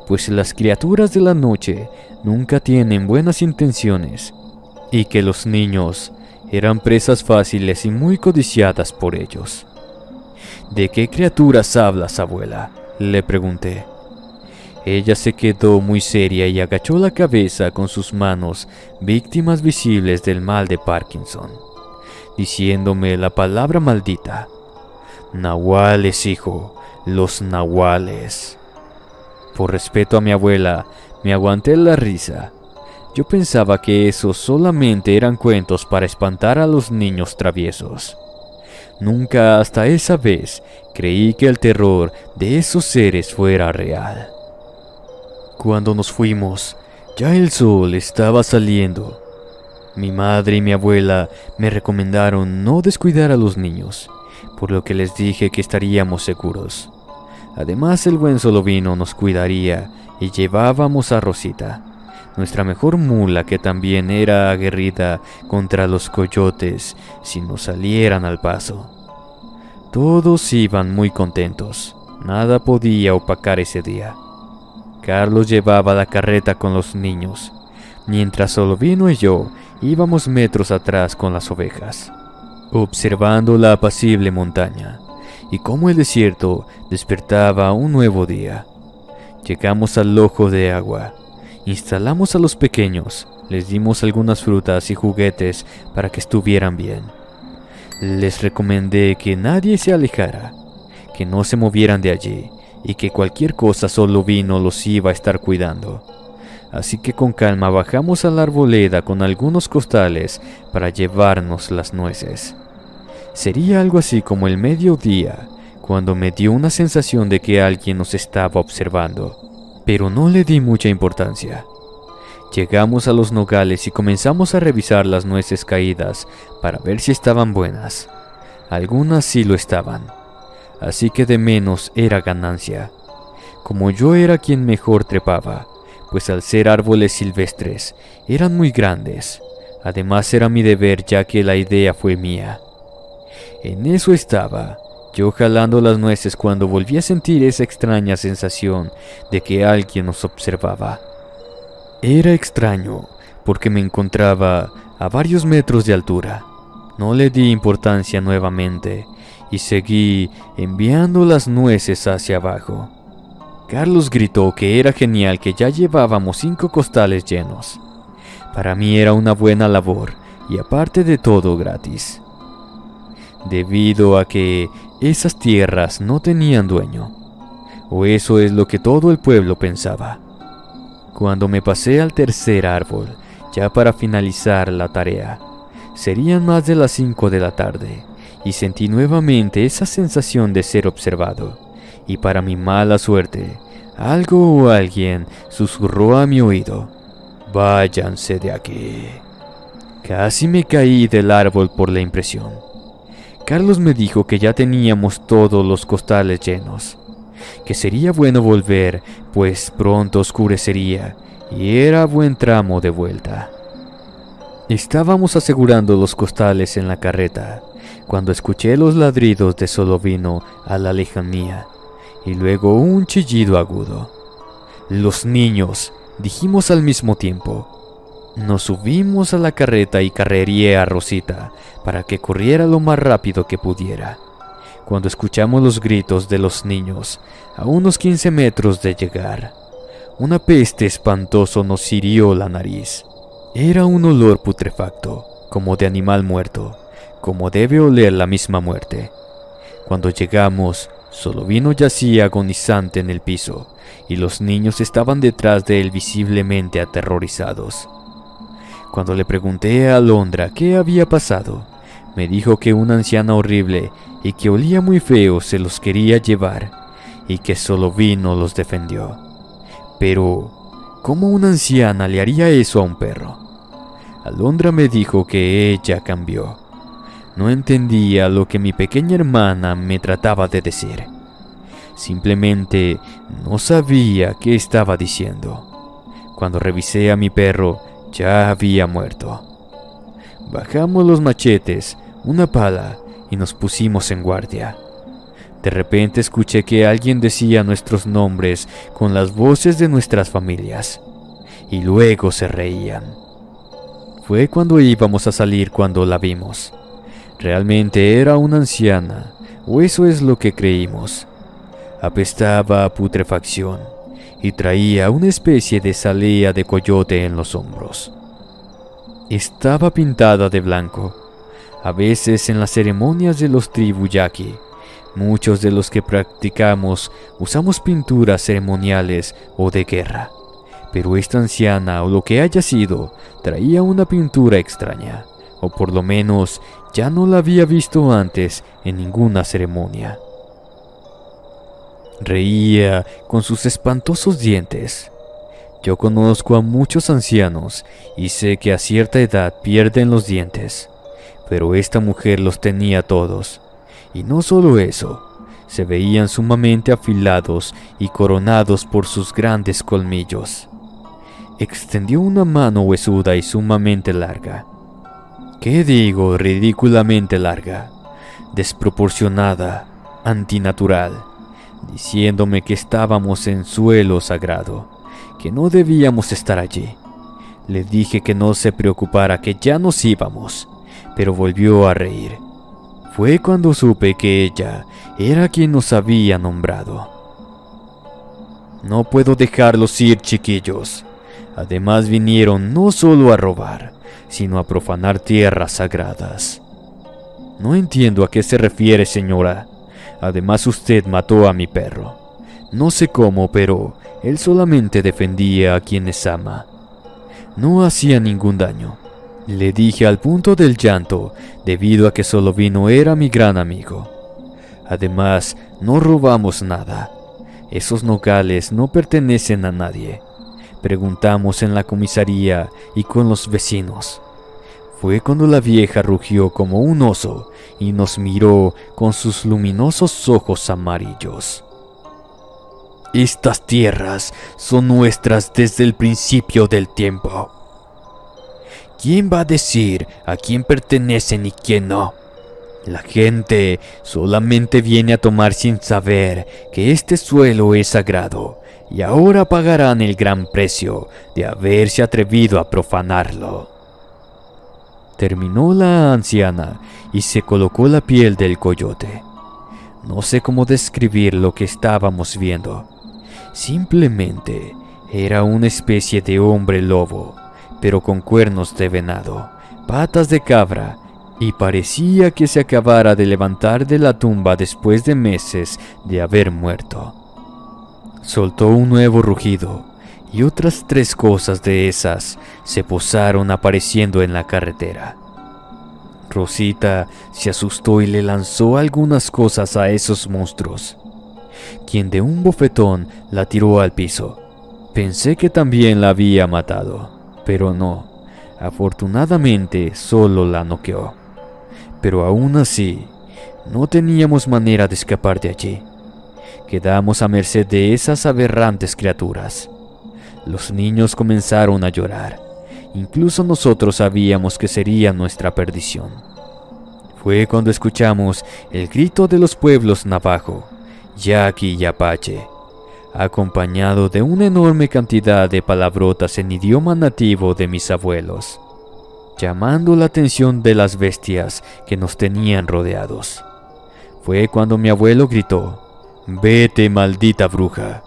Speaker 1: pues las criaturas de la noche nunca tienen buenas intenciones y que los niños eran presas fáciles y muy codiciadas por ellos. ¿De qué criaturas hablas, abuela?, le pregunté. Ella se quedó muy seria y agachó la cabeza con sus manos, víctimas visibles del mal de Parkinson, diciéndome la palabra maldita. Nahuales, hijo, los nahuales. Por respeto a mi abuela, me aguanté la risa. Yo pensaba que esos solamente eran cuentos para espantar a los niños traviesos. Nunca hasta esa vez creí que el terror de esos seres fuera real. Cuando nos fuimos, ya el sol estaba saliendo. Mi madre y mi abuela me recomendaron no descuidar a los niños, por lo que les dije que estaríamos seguros. Además, el buen Solovino nos cuidaría y llevábamos a Rosita, nuestra mejor mula, que también era aguerrida contra los coyotes si nos salieran al paso. Todos iban muy contentos, nada podía opacar ese día. Carlos llevaba la carreta con los niños, mientras Solovino y yo íbamos metros atrás con las ovejas, observando la apacible montaña y cómo el desierto despertaba un nuevo día. Llegamos al ojo de agua, instalamos a los pequeños, les dimos algunas frutas y juguetes para que estuvieran bien. Les recomendé que nadie se alejara, que no se movieran de allí y que cualquier cosa Solovino los iba a estar cuidando. Así que con calma bajamos a la arboleda con algunos costales para llevarnos las nueces. Sería algo así como el mediodía, cuando me dio una sensación de que alguien nos estaba observando, pero no le di mucha importancia. Llegamos a los nogales y comenzamos a revisar las nueces caídas para ver si estaban buenas. Algunas sí lo estaban, así que de menos era ganancia. como yo era quien mejor trepaba, pues al ser árboles silvestres, eran muy grandes. Además era mi deber, ya que la idea fue mía. En eso estaba, yo jalando las nueces, cuando volví a sentir esa extraña sensación de que alguien nos observaba. Era extraño, porque me encontraba a varios metros de altura. No le di importancia nuevamente y seguí enviando las nueces hacia abajo. Carlos gritó que era genial, que ya llevábamos 5 costales llenos. Para mí era una buena labor y aparte de todo gratis, debido a que esas tierras no tenían dueño, o eso es lo que todo el pueblo pensaba. Cuando me pasé al tercer árbol, ya para finalizar la tarea, serían más de las 5 de la tarde, y sentí nuevamente esa sensación de ser observado, y para mi mala suerte, algo o alguien susurró a mi oído: «Váyanse de aquí». Casi me caí del árbol por la impresión. Carlos me dijo que ya teníamos todos los costales llenos, que sería bueno volver, pues pronto oscurecería y era buen tramo de vuelta. Estábamos asegurando los costales en la carreta, cuando escuché los ladridos de Solovino a la lejanía, y luego un chillido agudo. «Los niños», dijimos al mismo tiempo. Nos subimos a la carreta y carrereé a Rosita para que corriera lo más rápido que pudiera. Cuando escuchamos los gritos de los niños, a unos 15 metros de llegar, una peste espantosa nos hirió la nariz. Era un olor putrefacto, como de animal muerto, como debe oler la misma muerte. Cuando llegamos, Solovino yacía agonizante en el piso, y los niños estaban detrás de él visiblemente aterrorizados. Cuando le pregunté a Alondra qué había pasado, me dijo que una anciana horrible y que olía muy feo se los quería llevar, y que Solovino los defendió. Pero, ¿cómo una anciana le haría eso a un perro? Alondra me dijo que ella cambió. No entendía lo que mi pequeña hermana me trataba de decir. Simplemente no sabía qué estaba diciendo. Cuando revisé a mi perro, ya había muerto. Bajamos los machetes, una pala y nos pusimos en guardia. De repente escuché que alguien decía nuestros nombres con las voces de nuestras familias, y luego se reían. Fue cuando íbamos a salir cuando la vimos. Realmente era una anciana, o eso es lo que creímos. Apestaba a putrefacción y traía una especie de salea de coyote en los hombros. Estaba pintada de blanco. A veces en las ceremonias de los tribu yaqui, muchos de los que practicamos usamos pinturas ceremoniales o de guerra, pero esta anciana o lo que haya sido traía una pintura extraña, o por lo menos ya no la había visto antes en ninguna ceremonia. Reía con sus espantosos dientes. Yo conozco a muchos ancianos y sé que a cierta edad pierden los dientes, pero esta mujer los tenía todos. Y no solo eso, se veían sumamente afilados y coronados por sus grandes colmillos. Extendió una mano huesuda y sumamente larga. ¿Qué digo? Ridículamente larga, desproporcionada, antinatural, diciéndome que estábamos en suelo sagrado, que no debíamos estar allí. Le dije que no se preocupara, que ya nos íbamos, pero volvió a reír. Fue cuando supe que ella era quien nos había nombrado. No puedo dejarlos ir, chiquillos. Además vinieron no solo a robar, sino a profanar tierras sagradas. No entiendo a qué se refiere, señora. Además usted mató a mi perro. No sé cómo, pero él solamente defendía a quienes ama. No hacía ningún daño. Le dije al punto del llanto, debido a que Solovino era mi gran amigo. Además, no robamos nada. Esos nogales no pertenecen a nadie. Preguntamos en la comisaría y con los vecinos. Fue cuando la vieja rugió como un oso y nos miró con sus luminosos ojos amarillos. Estas tierras son nuestras desde el principio del tiempo. ¿Quién va a decir a quién pertenecen y quién no? La gente solamente viene a tomar sin saber que este suelo es sagrado y ahora pagarán el gran precio de haberse atrevido a profanarlo. Terminó la anciana y se colocó la piel del coyote. No sé cómo describir lo que estábamos viendo. Simplemente era una especie de hombre lobo, pero con cuernos de venado, patas de cabra, y parecía que se acabara de levantar de la tumba después de meses de haber muerto. Soltó un nuevo rugido, y otras 3 cosas de esas se posaron apareciendo en la carretera. Rosita se asustó y le lanzó algunas cosas a esos monstruos, quien de un bofetón la tiró al piso. Pensé que también la había matado, pero no. Afortunadamente solo la noqueó. Pero aún así, no teníamos manera de escapar de allí. Quedamos a merced de esas aberrantes criaturas. Los niños comenzaron a llorar. Incluso nosotros sabíamos que sería nuestra perdición. Fue cuando escuchamos el grito de los pueblos navajo, yaqui y apache, acompañado de una enorme cantidad de palabrotas en idioma nativo de mis abuelos, llamando la atención de las bestias que nos tenían rodeados. Fue cuando mi abuelo gritó: «Vete, maldita bruja,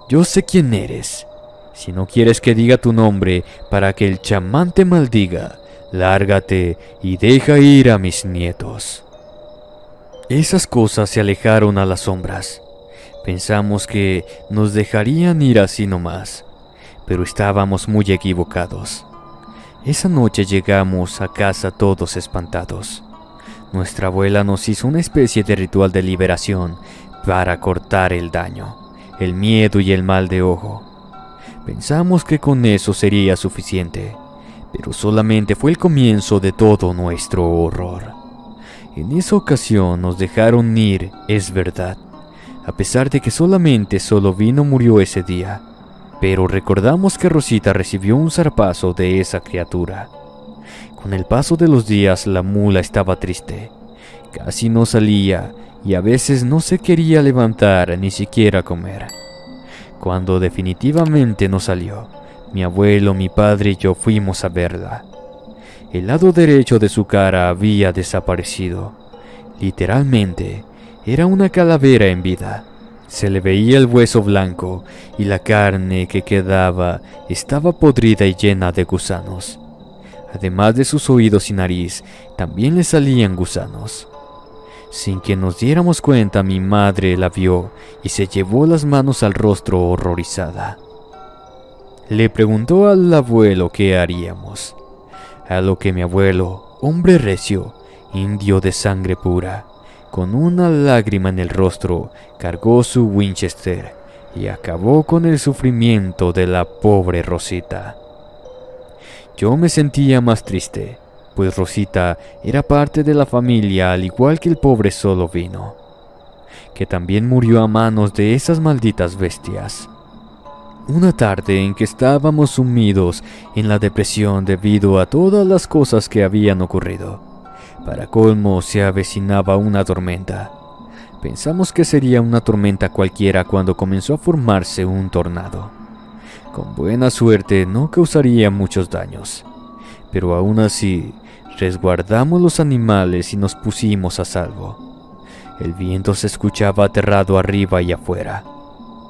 Speaker 1: yo sé quién eres. Si no quieres que diga tu nombre para que el chamán te maldiga, lárgate y deja ir a mis nietos». Esas cosas se alejaron a las sombras. Pensamos que nos dejarían ir así nomás, pero estábamos muy equivocados. Esa noche llegamos a casa todos espantados. Nuestra abuela nos hizo una especie de ritual de liberación para cortar el daño, el miedo y el mal de ojo. Pensamos que con eso sería suficiente, pero solamente fue el comienzo de todo nuestro horror. En esa ocasión nos dejaron ir, es verdad, a pesar de que solamente Solovino murió ese día, pero recordamos que Rosita recibió un zarpazo de esa criatura. Con el paso de los días la mula estaba triste, casi no salía y a veces no se quería levantar ni siquiera comer. Cuando definitivamente no salió, mi abuelo, mi padre y yo fuimos a verla. El lado derecho de su cara había desaparecido. Literalmente, era una calavera en vida. Se le veía el hueso blanco y la carne que quedaba estaba podrida y llena de gusanos. Además de sus oídos y nariz, también le salían gusanos. Sin que nos diéramos cuenta, mi madre la vio y se llevó las manos al rostro horrorizada. Le preguntó al abuelo qué haríamos, a lo que mi abuelo, hombre recio, indio de sangre pura, con una lágrima en el rostro, cargó su Winchester y acabó con el sufrimiento de la pobre Rosita. Yo me sentía más triste, pues Rosita era parte de la familia al igual que el pobre Solovino, que también murió a manos de esas malditas bestias. Una tarde en que estábamos sumidos en la depresión debido a todas las cosas que habían ocurrido, para colmo se avecinaba una tormenta. Pensamos que sería una tormenta cualquiera cuando comenzó a formarse un tornado. Con buena suerte no causaría muchos daños, pero aún así resguardamos los animales y nos pusimos a salvo. El viento se escuchaba aterrado arriba y afuera,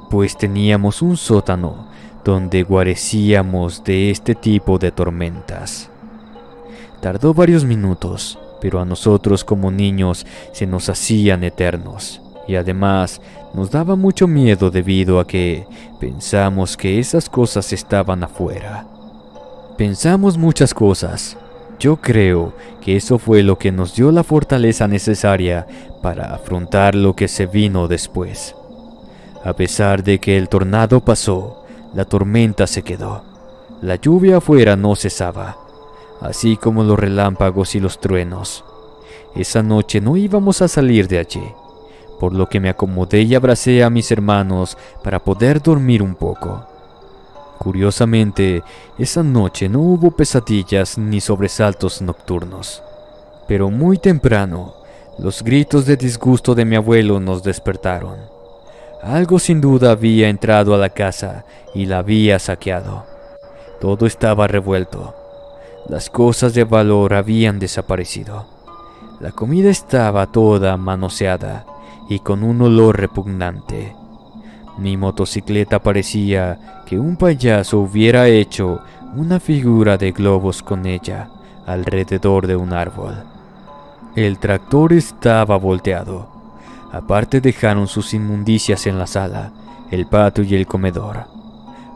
Speaker 1: pues teníamos un sótano donde guarecíamos de este tipo de tormentas. Tardó varios minutos, pero a nosotros como niños se nos hacían eternos, y además nos daba mucho miedo debido a que pensamos que esas cosas estaban afuera. Pensamos muchas cosas. Yo creo que eso fue lo que nos dio la fortaleza necesaria para afrontar lo que se vino después. A pesar de que el tornado pasó, la tormenta se quedó. La lluvia afuera no cesaba, así como los relámpagos y los truenos. Esa noche no íbamos a salir de allí, por lo que me acomodé y abracé a mis hermanos para poder dormir un poco. Curiosamente, esa noche no hubo pesadillas ni sobresaltos nocturnos, pero muy temprano, los gritos de disgusto de mi abuelo nos despertaron. Algo sin duda había entrado a la casa y la había saqueado. Todo estaba revuelto. Las cosas de valor habían desaparecido. La comida estaba toda manoseada y con un olor repugnante. Mi motocicleta parecía que un payaso hubiera hecho una figura de globos con ella alrededor de un árbol. El tractor estaba volteado. Aparte dejaron sus inmundicias en la sala, el patio y el comedor.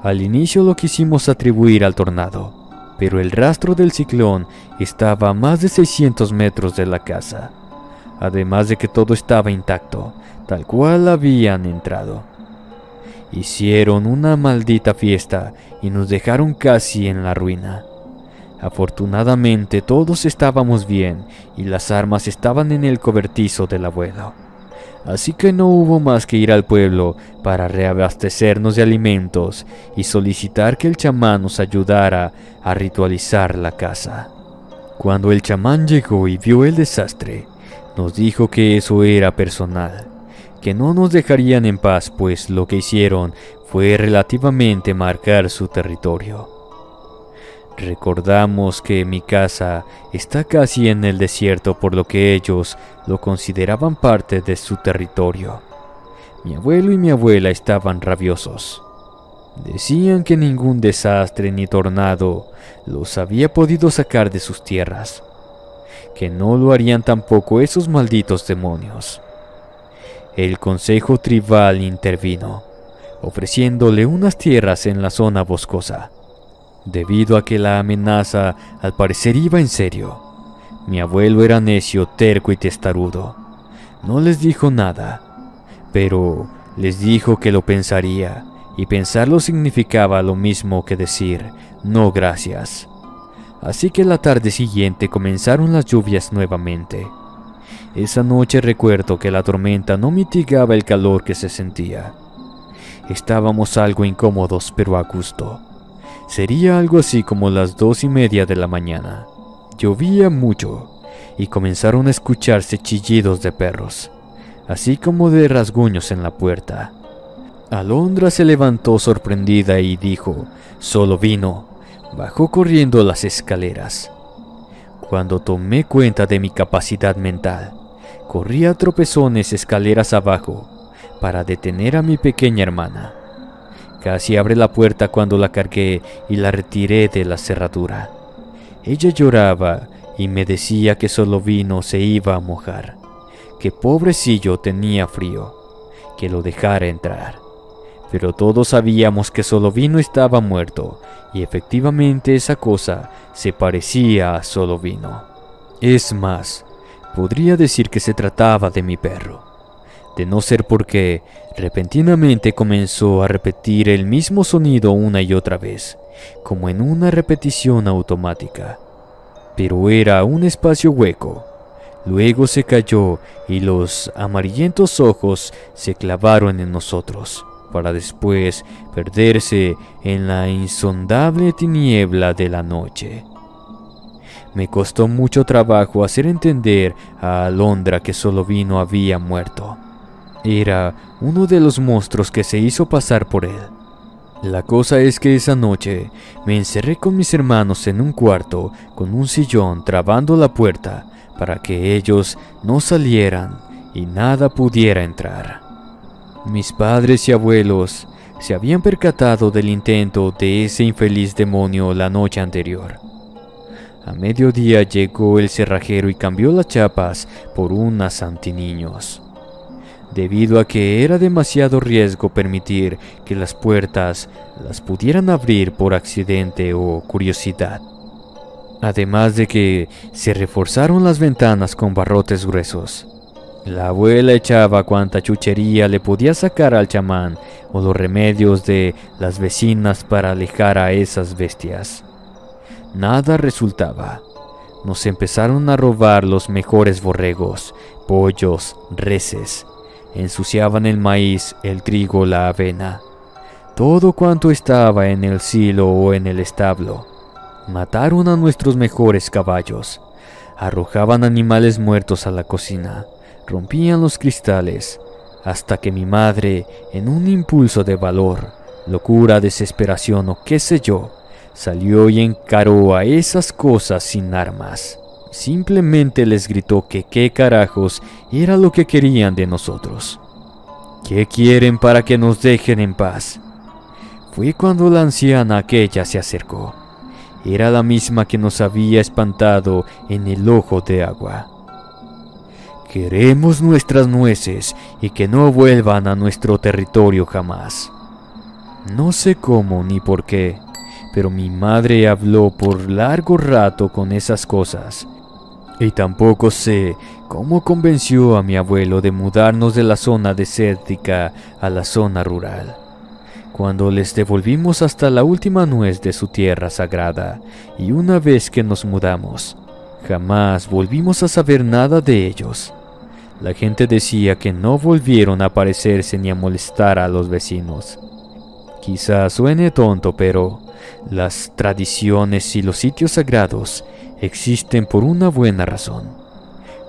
Speaker 1: Al inicio lo quisimos atribuir al tornado, pero el rastro del ciclón estaba a más de 600 metros de la casa, además de que todo estaba intacto, tal cual habían entrado. Hicieron una maldita fiesta y nos dejaron casi en la ruina. Afortunadamente todos estábamos bien y las armas estaban en el cobertizo del abuelo. Así que no hubo más que ir al pueblo para reabastecernos de alimentos y solicitar que el chamán nos ayudara a ritualizar la casa. Cuando el chamán llegó y vio el desastre, nos dijo que eso era personal, que no nos dejarían en paz, pues lo que hicieron fue relativamente marcar su territorio. Recordamos que mi casa está casi en el desierto, por lo que ellos lo consideraban parte de su territorio. Mi abuelo y mi abuela estaban rabiosos. Decían que ningún desastre ni tornado los había podido sacar de sus tierras, que no lo harían tampoco esos malditos demonios. El consejo tribal intervino, ofreciéndole unas tierras en la zona boscosa. Debido a que la amenaza al parecer iba en serio, mi abuelo era necio, terco y testarudo. No les dijo nada, pero les dijo que lo pensaría, y pensarlo significaba lo mismo que decir no gracias. Así que la tarde siguiente comenzaron las lluvias nuevamente. Esa noche recuerdo que la tormenta no mitigaba el calor que se sentía. Estábamos algo incómodos, pero a gusto. Sería algo así como las 2:30 de la mañana. Llovía mucho y comenzaron a escucharse chillidos de perros, así como de rasguños en la puerta. Alondra se levantó sorprendida y dijo: «Solo vino». Bajó corriendo las escaleras. Cuando tomé cuenta de mi capacidad mental, corrí a tropezones escaleras abajo para detener a mi pequeña hermana. Casi abre la puerta cuando la cargué y la retiré de la cerradura. Ella lloraba y me decía que solo vino se iba a mojar, que pobrecillo tenía frío, que lo dejara entrar. Pero todos sabíamos que solo vino estaba muerto, y efectivamente esa cosa se parecía a solo vino. Es más, podría decir que se trataba de mi perro. De no ser porque repentinamente comenzó a repetir el mismo sonido una y otra vez, como en una repetición automática. Pero era un espacio hueco. Luego se cayó y los amarillentos ojos se clavaron en nosotros, para después perderse en la insondable tiniebla de la noche. Me costó mucho trabajo hacer entender a Alondra que solo vino había muerto. Era uno de los monstruos que se hizo pasar por él. La cosa es que esa noche me encerré con mis hermanos en un cuarto con un sillón trabando la puerta para que ellos no salieran y nada pudiera entrar. Mis padres y abuelos se habían percatado del intento de ese infeliz demonio la noche anterior. A mediodía llegó el cerrajero y cambió las chapas por unas antiniños, debido a que era demasiado riesgo permitir que las puertas las pudieran abrir por accidente o curiosidad. Además de que se reforzaron las ventanas con barrotes gruesos. La abuela echaba cuanta chuchería le podía sacar al chamán o los remedios de las vecinas para alejar a esas bestias. Nada resultaba. Nos empezaron a robar los mejores borregos, pollos, reses. ensuciaban el maíz, el trigo, la avena, todo cuanto estaba en el silo o en el establo. Mataron a nuestros mejores caballos, arrojaban animales muertos a la cocina, rompían los cristales, hasta que mi madre, en un impulso de valor, locura, desesperación o qué sé yo, salió y encaró a esas cosas sin armas. Simplemente les gritó que qué carajos era lo que querían de nosotros. ¿Qué quieren para que nos dejen en paz? Fue cuando la anciana aquella se acercó. Era la misma que nos había espantado en el ojo de agua. Queremos nuestras nueces y que no vuelvan a nuestro territorio jamás. No sé cómo ni por qué, pero mi madre habló por largo rato con esas cosas. Y tampoco sé cómo convenció a mi abuelo de mudarnos de la zona desértica a la zona rural. Cuando les devolvimos hasta la última nuez de su tierra sagrada, y una vez que nos mudamos, jamás volvimos a saber nada de ellos. La gente decía que no volvieron a aparecerse ni a molestar a los vecinos. Quizás suene tonto, pero las tradiciones y los sitios sagrados existen por una buena razón.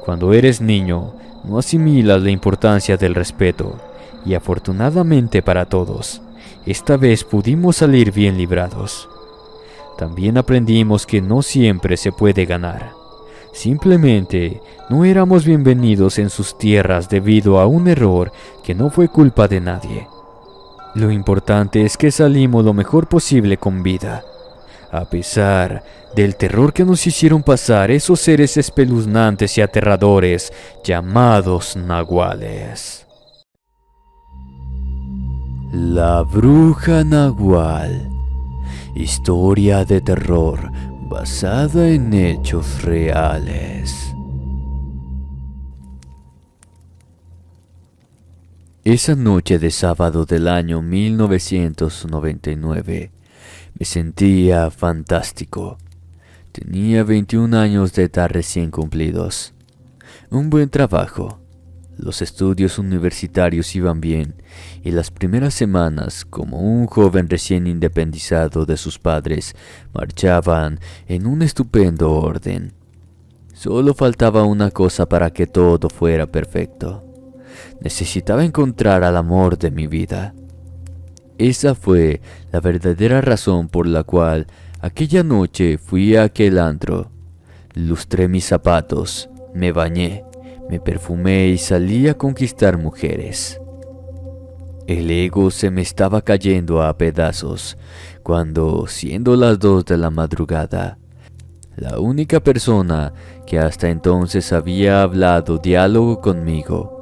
Speaker 1: Cuando eres niño, no asimilas la importancia del respeto, y afortunadamente para todos, esta vez pudimos salir bien librados. También aprendimos que no siempre se puede ganar. Simplemente no éramos bienvenidos en sus tierras debido a un error que no fue culpa de nadie. Lo importante es que salimos lo mejor posible con vida, a pesar del terror que nos hicieron pasar esos seres espeluznantes y aterradores llamados nahuales. La bruja nahual. Historia de terror basada en hechos reales. Esa noche de sábado del año 1999 me sentía fantástico. Tenía 21 años de edad recién cumplidos. Un buen trabajo. Los estudios universitarios iban bien y las primeras semanas, como un joven recién independizado de sus padres, marchaban en un estupendo orden. Solo faltaba una cosa para que todo fuera perfecto. Necesitaba encontrar al amor de mi vida. Esa fue la verdadera razón por la cual aquella noche fui a aquel antro. Lustré mis zapatos, me bañé, me perfumé y salí a conquistar mujeres. El ego se me estaba cayendo a pedazos cuando, siendo las 2 de la madrugada, la única persona que hasta entonces había hablado diálogo conmigo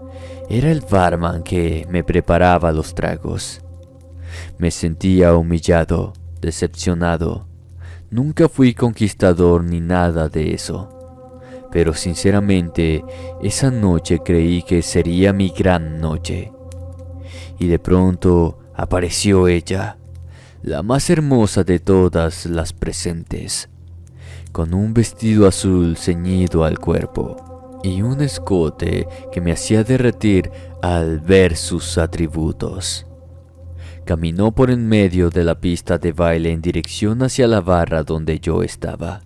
Speaker 1: era el barman que me preparaba los tragos. Me sentía humillado, decepcionado. Nunca fui conquistador ni nada de eso. Pero sinceramente, esa noche creí que sería mi gran noche. Y de pronto apareció ella, la más hermosa de todas las presentes, con un vestido azul ceñido al cuerpo y un escote que me hacía derretir al ver sus atributos. Caminó por en medio de la pista de baile en dirección hacia la barra donde yo estaba.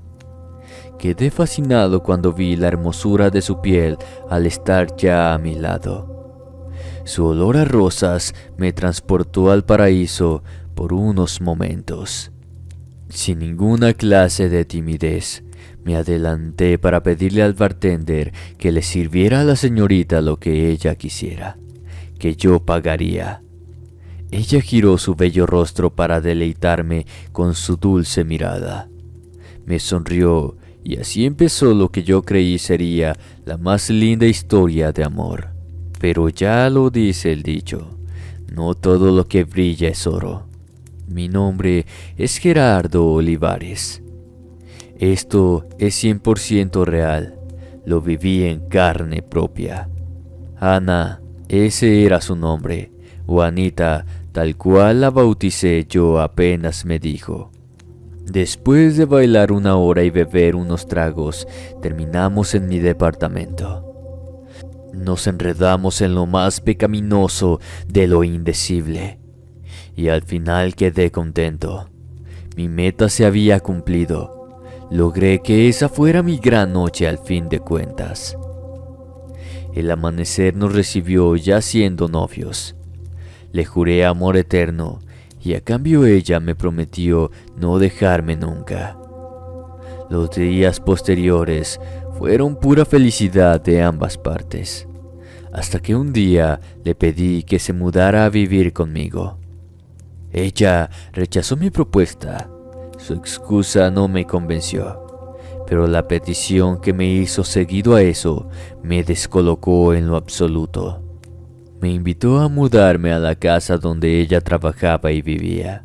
Speaker 1: Quedé fascinado cuando vi la hermosura de su piel al estar ya a mi lado. Su olor a rosas me transportó al paraíso por unos momentos. Sin ninguna clase de timidez, me adelanté para pedirle al bartender que le sirviera a la señorita lo que ella quisiera, que yo pagaría. Ella giró su bello rostro para deleitarme con su dulce mirada. Me sonrió y así empezó lo que yo creí sería la más linda historia de amor. Pero ya lo dice el dicho, no todo lo que brilla es oro. Mi nombre es Gerardo Olivares. Esto es 100% real, lo viví en carne propia. Ana, ese era su nombre, o Anita, tal cual la bauticé yo apenas me dijo. Después de bailar una hora y beber unos tragos, terminamos en mi departamento. Nos enredamos en lo más pecaminoso de lo indecible, y al final quedé contento. Mi meta se había cumplido. Logré que esa fuera mi gran noche al fin de cuentas. El amanecer nos recibió ya siendo novios. Le juré amor eterno y a cambio ella me prometió no dejarme nunca. Los días posteriores fueron pura felicidad de ambas partes, hasta que un día le pedí que se mudara a vivir conmigo. Ella rechazó mi propuesta. Su excusa no me convenció, pero la petición que me hizo seguido a eso me descolocó en lo absoluto. Me invitó a mudarme a la casa donde ella trabajaba y vivía.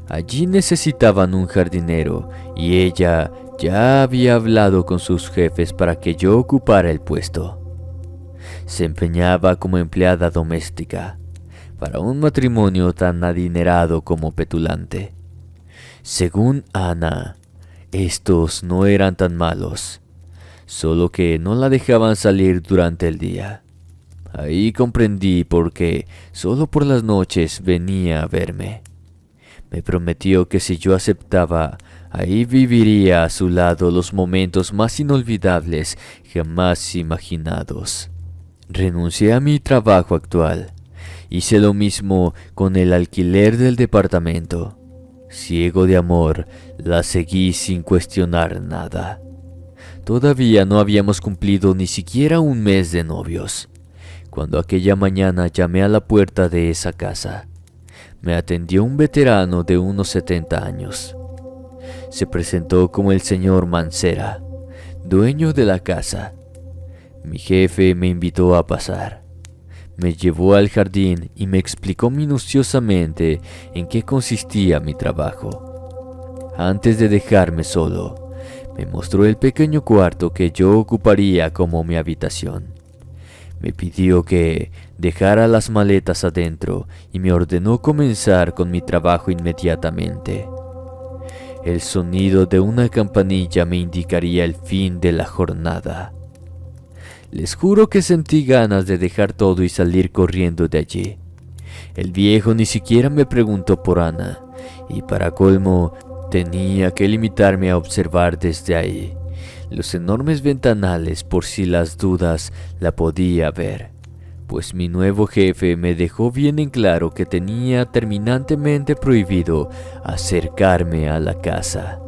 Speaker 1: Allí necesitaban un jardinero y ella ya había hablado con sus jefes para que yo ocupara el puesto. Se empeñaba como empleada doméstica para un matrimonio tan adinerado como petulante. Según Ana, estos no eran tan malos, solo que no la dejaban salir durante el día. Ahí comprendí por qué solo por las noches venía a verme. Me prometió que si yo aceptaba, ahí viviría a su lado los momentos más inolvidables jamás imaginados. Renuncié a mi trabajo actual. Hice lo mismo con el alquiler del departamento. Ciego de amor, la seguí sin cuestionar nada. Todavía no habíamos cumplido ni siquiera un mes de novios, cuando aquella mañana llamé a la puerta de esa casa. Me atendió un veterano de unos 70 años. Se presentó como el señor Mancera, dueño de la casa. Mi jefe me invitó a pasar. Me llevó al jardín y me explicó minuciosamente en qué consistía mi trabajo. Antes de dejarme solo, me mostró el pequeño cuarto que yo ocuparía como mi habitación. Me pidió que dejara las maletas adentro y me ordenó comenzar con mi trabajo inmediatamente. El sonido de una campanilla me indicaría el fin de la jornada. Les juro que sentí ganas de dejar todo y salir corriendo de allí. El viejo ni siquiera me preguntó por Ana, y para colmo, tenía que limitarme a observar desde ahí los enormes ventanales por si las dudas la podía ver, pues mi nuevo jefe me dejó bien en claro que tenía terminantemente prohibido acercarme a la casa.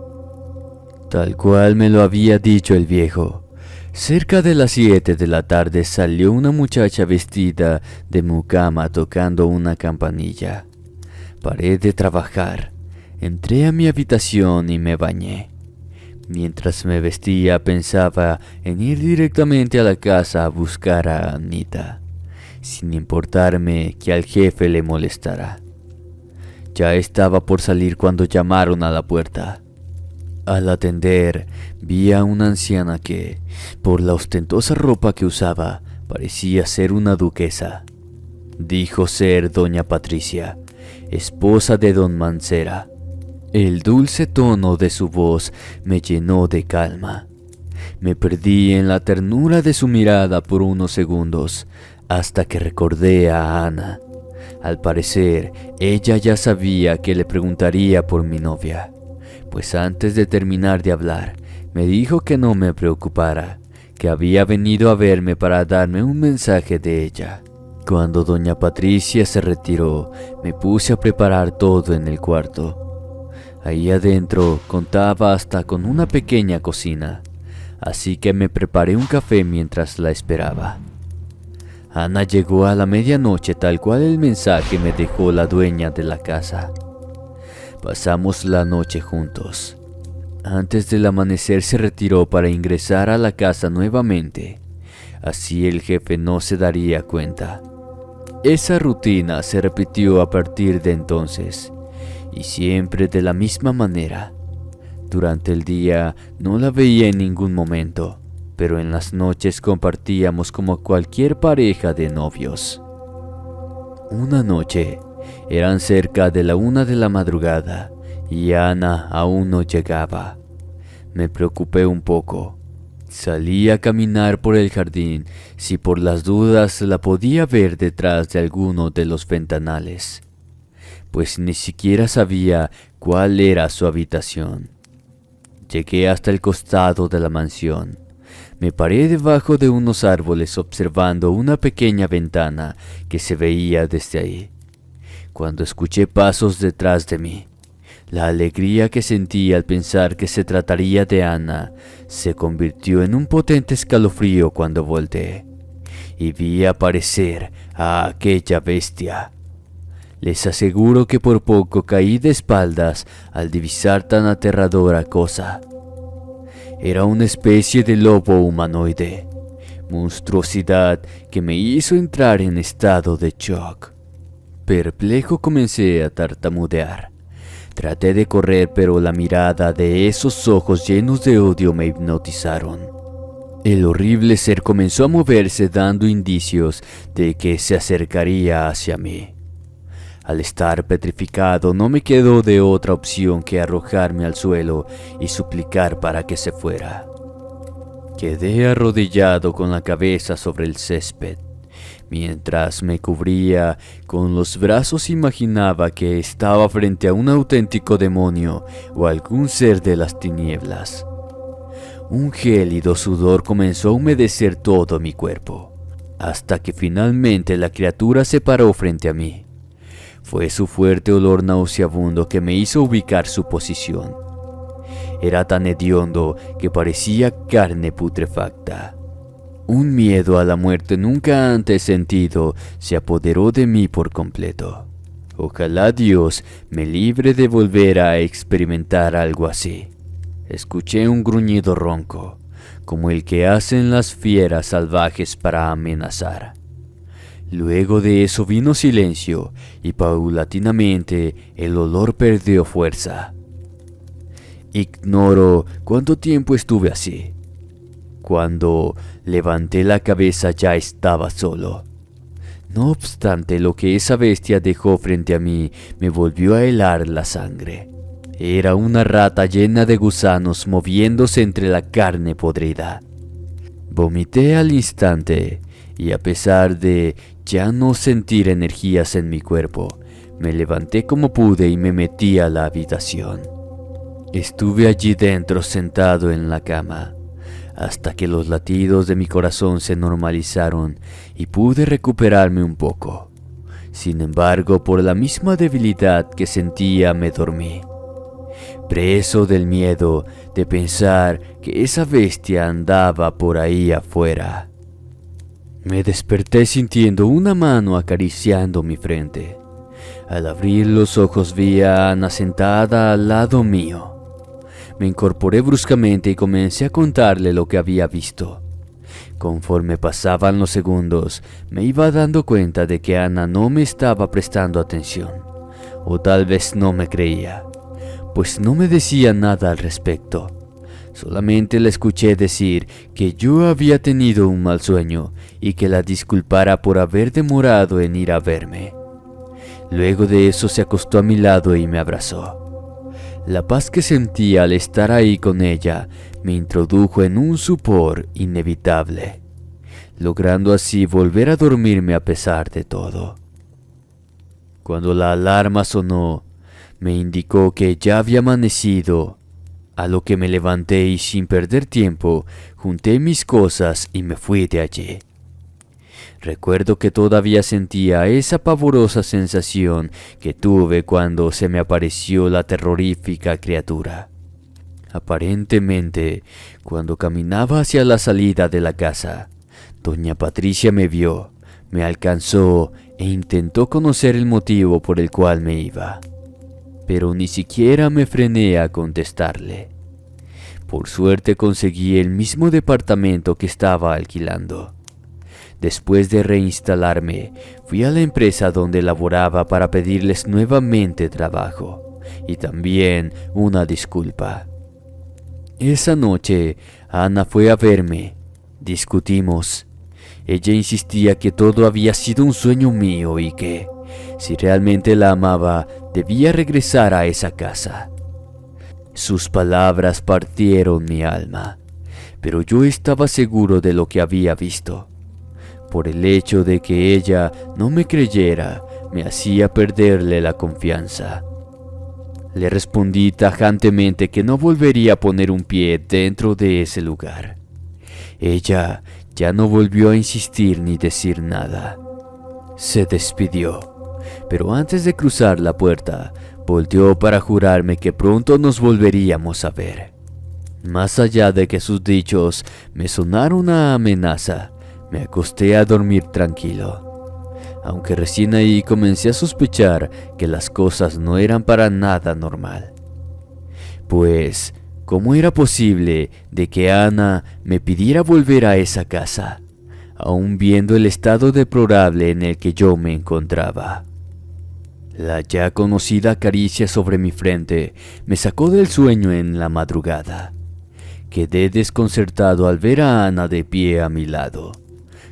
Speaker 1: Tal cual me lo había dicho el viejo. Cerca de las 7 de la tarde salió una muchacha vestida de mucama tocando una campanilla. Paré de trabajar, entré a mi habitación y me bañé. Mientras me vestía pensaba en ir directamente a la casa a buscar a Anita, sin importarme que al jefe le molestara. Ya estaba por salir cuando llamaron a la puerta. Al atender, vi a una anciana que, por la ostentosa ropa que usaba, parecía ser una duquesa. Dijo ser doña Patricia, esposa de don Mancera. El dulce tono de su voz me llenó de calma. Me perdí en la ternura de su mirada por unos segundos, hasta que recordé a Ana. Al parecer, ella ya sabía que le preguntaría por mi novia, pues antes de terminar de hablar, me dijo que no me preocupara, que había venido a verme para darme un mensaje de ella. Cuando doña Patricia se retiró, me puse a preparar todo en el cuarto. Ahí adentro contaba hasta con una pequeña cocina, así que me preparé un café mientras la esperaba. Ana llegó a la medianoche tal cual el mensaje me dejó la dueña de la casa. Pasamos la noche juntos. Antes del amanecer se retiró para ingresar a la casa nuevamente. Así el jefe no se daría cuenta. Esa rutina se repitió a partir de entonces, y siempre de la misma manera. Durante el día no la veía en ningún momento, pero en las noches compartíamos como cualquier pareja de novios. Una noche, eran cerca de la 1 de la madrugada y Ana aún no llegaba. Me preocupé un poco. Salí a caminar por el jardín, si por las dudas la podía ver detrás de alguno de los ventanales, pues ni siquiera sabía cuál era su habitación. Llegué hasta el costado de la mansión. Me paré debajo de unos árboles observando una pequeña ventana que se veía desde ahí, cuando escuché pasos detrás de mí. La alegría que sentí al pensar que se trataría de Ana se convirtió en un potente escalofrío cuando volteé y vi aparecer a aquella bestia. Les aseguro que por poco caí de espaldas al divisar tan aterradora cosa. Era una especie de lobo humanoide, monstruosidad que me hizo entrar en estado de shock. Perplejo comencé a tartamudear. Traté de correr, pero la mirada de esos ojos llenos de odio me hipnotizaron. El horrible ser comenzó a moverse dando indicios de que se acercaría hacia mí. Al estar petrificado no me quedó de otra opción que arrojarme al suelo y suplicar para que se fuera. Quedé arrodillado con la cabeza sobre el césped. Mientras me cubría con los brazos imaginaba que estaba frente a un auténtico demonio o algún ser de las tinieblas. Un gélido sudor comenzó a humedecer todo mi cuerpo, hasta que finalmente la criatura se paró frente a mí. Fue su fuerte olor nauseabundo que me hizo ubicar su posición. Era tan hediondo que parecía carne putrefacta. Un miedo a la muerte nunca antes sentido se apoderó de mí por completo. Ojalá Dios me libre de volver a experimentar algo así. Escuché un gruñido ronco, como el que hacen las fieras salvajes para amenazar. Luego de eso vino silencio y paulatinamente el olor perdió fuerza. Ignoro cuánto tiempo estuve así. Cuando levanté la cabeza ya estaba solo. No obstante, lo que esa bestia dejó frente a mí me volvió a helar la sangre. Era una rata llena de gusanos moviéndose entre la carne podrida. Vomité al instante y a pesar de ya no sentir energías en mi cuerpo, me levanté como pude y me metí a la habitación. Estuve allí dentro sentado en la cama, hasta que los latidos de mi corazón se normalizaron y pude recuperarme un poco. Sin embargo, por la misma debilidad que sentía me dormí, preso del miedo de pensar que esa bestia andaba por ahí afuera. Me desperté sintiendo una mano acariciando mi frente. Al abrir los ojos vi a Ana sentada al lado mío. Me incorporé bruscamente y comencé a contarle lo que había visto. Conforme pasaban los segundos, me iba dando cuenta de que Ana no me estaba prestando atención, o tal vez no me creía, pues no me decía nada al respecto. Solamente la escuché decir que yo había tenido un mal sueño y que la disculpara por haber demorado en ir a verme. Luego de eso se acostó a mi lado y me abrazó. La paz que sentía al estar ahí con ella me introdujo en un sopor inevitable, logrando así volver a dormirme a pesar de todo. Cuando la alarma sonó, me indicó que ya había amanecido, a lo que me levanté y sin perder tiempo, junté mis cosas y me fui de allí. Recuerdo que todavía sentía esa pavorosa sensación que tuve cuando se me apareció la terrorífica criatura. Aparentemente, cuando caminaba hacia la salida de la casa, doña Patricia me vio, me alcanzó e intentó conocer el motivo por el cual me iba, pero ni siquiera me frené a contestarle. Por suerte conseguí el mismo departamento que estaba alquilando. Después de reinstalarme, fui a la empresa donde laboraba para pedirles nuevamente trabajo y también una disculpa. Esa noche, Ana fue a verme. Discutimos. Ella insistía que todo había sido un sueño mío y que, si realmente la amaba, debía regresar a esa casa. Sus palabras partieron mi alma, pero yo estaba seguro de lo que había visto. Por el hecho de que ella no me creyera, me hacía perderle la confianza. Le respondí tajantemente que no volvería a poner un pie dentro de ese lugar. Ella ya no volvió a insistir ni decir nada. Se despidió, pero antes de cruzar la puerta, volteó para jurarme que pronto nos volveríamos a ver. Más allá de que sus dichos me sonaron a amenaza, me acosté a dormir tranquilo. Aunque recién ahí comencé a sospechar que las cosas no eran para nada normal. Pues, ¿cómo era posible de que Ana me pidiera volver a esa casa, aun viendo el estado deplorable en el que yo me encontraba? La ya conocida caricia sobre mi frente me sacó del sueño en la madrugada. Quedé desconcertado al ver a Ana de pie a mi lado.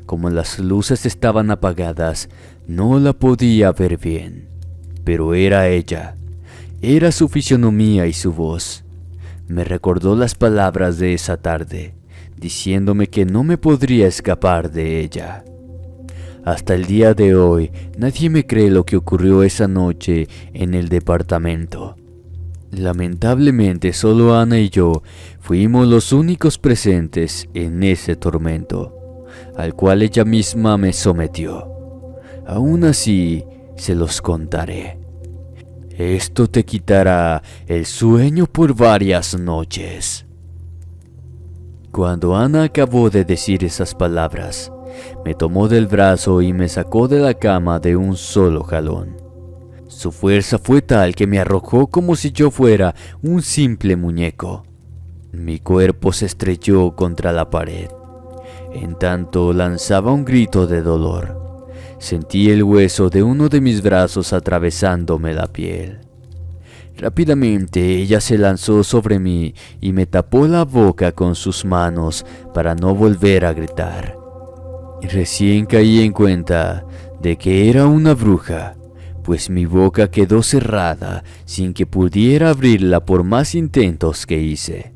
Speaker 1: Como las luces estaban apagadas, no la podía ver bien, pero era ella. Era su fisonomía y su voz. Me recordó las palabras de esa tarde, diciéndome que no me podría escapar de ella. Hasta el día de hoy, nadie me cree lo que ocurrió esa noche en el departamento. Lamentablemente, solo Ana y yo fuimos los únicos presentes en ese tormento, al cual ella misma me sometió. Aún así, se los contaré. Esto te quitará el sueño por varias noches. Cuando Ana acabó de decir esas palabras, me tomó del brazo y me sacó de la cama de un solo jalón. Su fuerza fue tal que me arrojó como si yo fuera un simple muñeco. Mi cuerpo se estrelló contra la pared. En tanto lanzaba un grito de dolor. Sentí el hueso de uno de mis brazos atravesándome la piel. Rápidamente ella se lanzó sobre mí y me tapó la boca con sus manos para no volver a gritar. Recién caí en cuenta de que era una bruja, pues mi boca quedó cerrada sin que pudiera abrirla por más intentos que hice.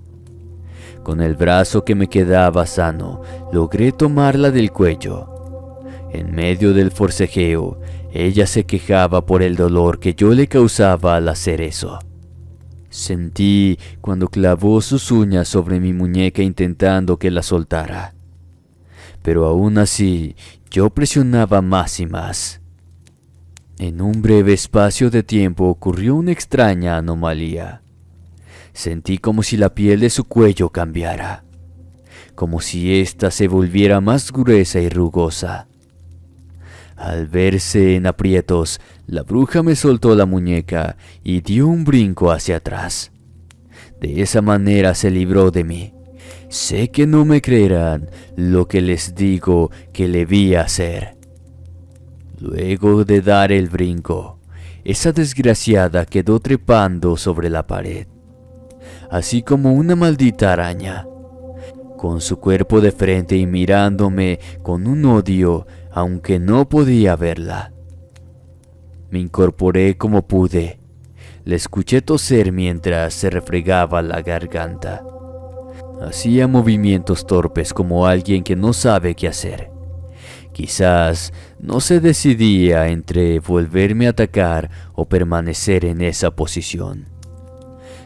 Speaker 1: Con el brazo que me quedaba sano, logré tomarla del cuello. En medio del forcejeo, ella se quejaba por el dolor que yo le causaba al hacer eso. Sentí cuando clavó sus uñas sobre mi muñeca intentando que la soltara. Pero aún así, yo presionaba más y más. En un breve espacio de tiempo ocurrió una extraña anomalía. Sentí como si la piel de su cuello cambiara, como si ésta se volviera más gruesa y rugosa. Al verse en aprietos, la bruja me soltó la muñeca y dio un brinco hacia atrás. De esa manera se libró de mí. Sé que no me creerán lo que les digo que le vi hacer. Luego de dar el brinco, esa desgraciada quedó trepando sobre la pared, así como una maldita araña, con su cuerpo de frente y mirándome con un odio, aunque no podía verla. Me incorporé como pude. La escuché toser mientras se refregaba la garganta. Hacía movimientos torpes como alguien que no sabe qué hacer. Quizás no se decidía entre volverme a atacar o permanecer en esa posición.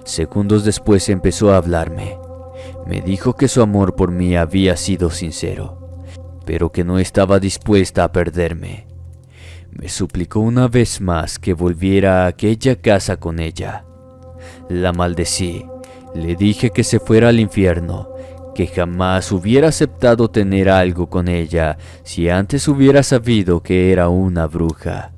Speaker 1: Segundos después empezó a hablarme. Me dijo que su amor por mí había sido sincero, pero que no estaba dispuesta a perderme. Me suplicó una vez más que volviera a aquella casa con ella. La maldecí. Le dije que se fuera al infierno, que jamás hubiera aceptado tener algo con ella si antes hubiera sabido que era una bruja.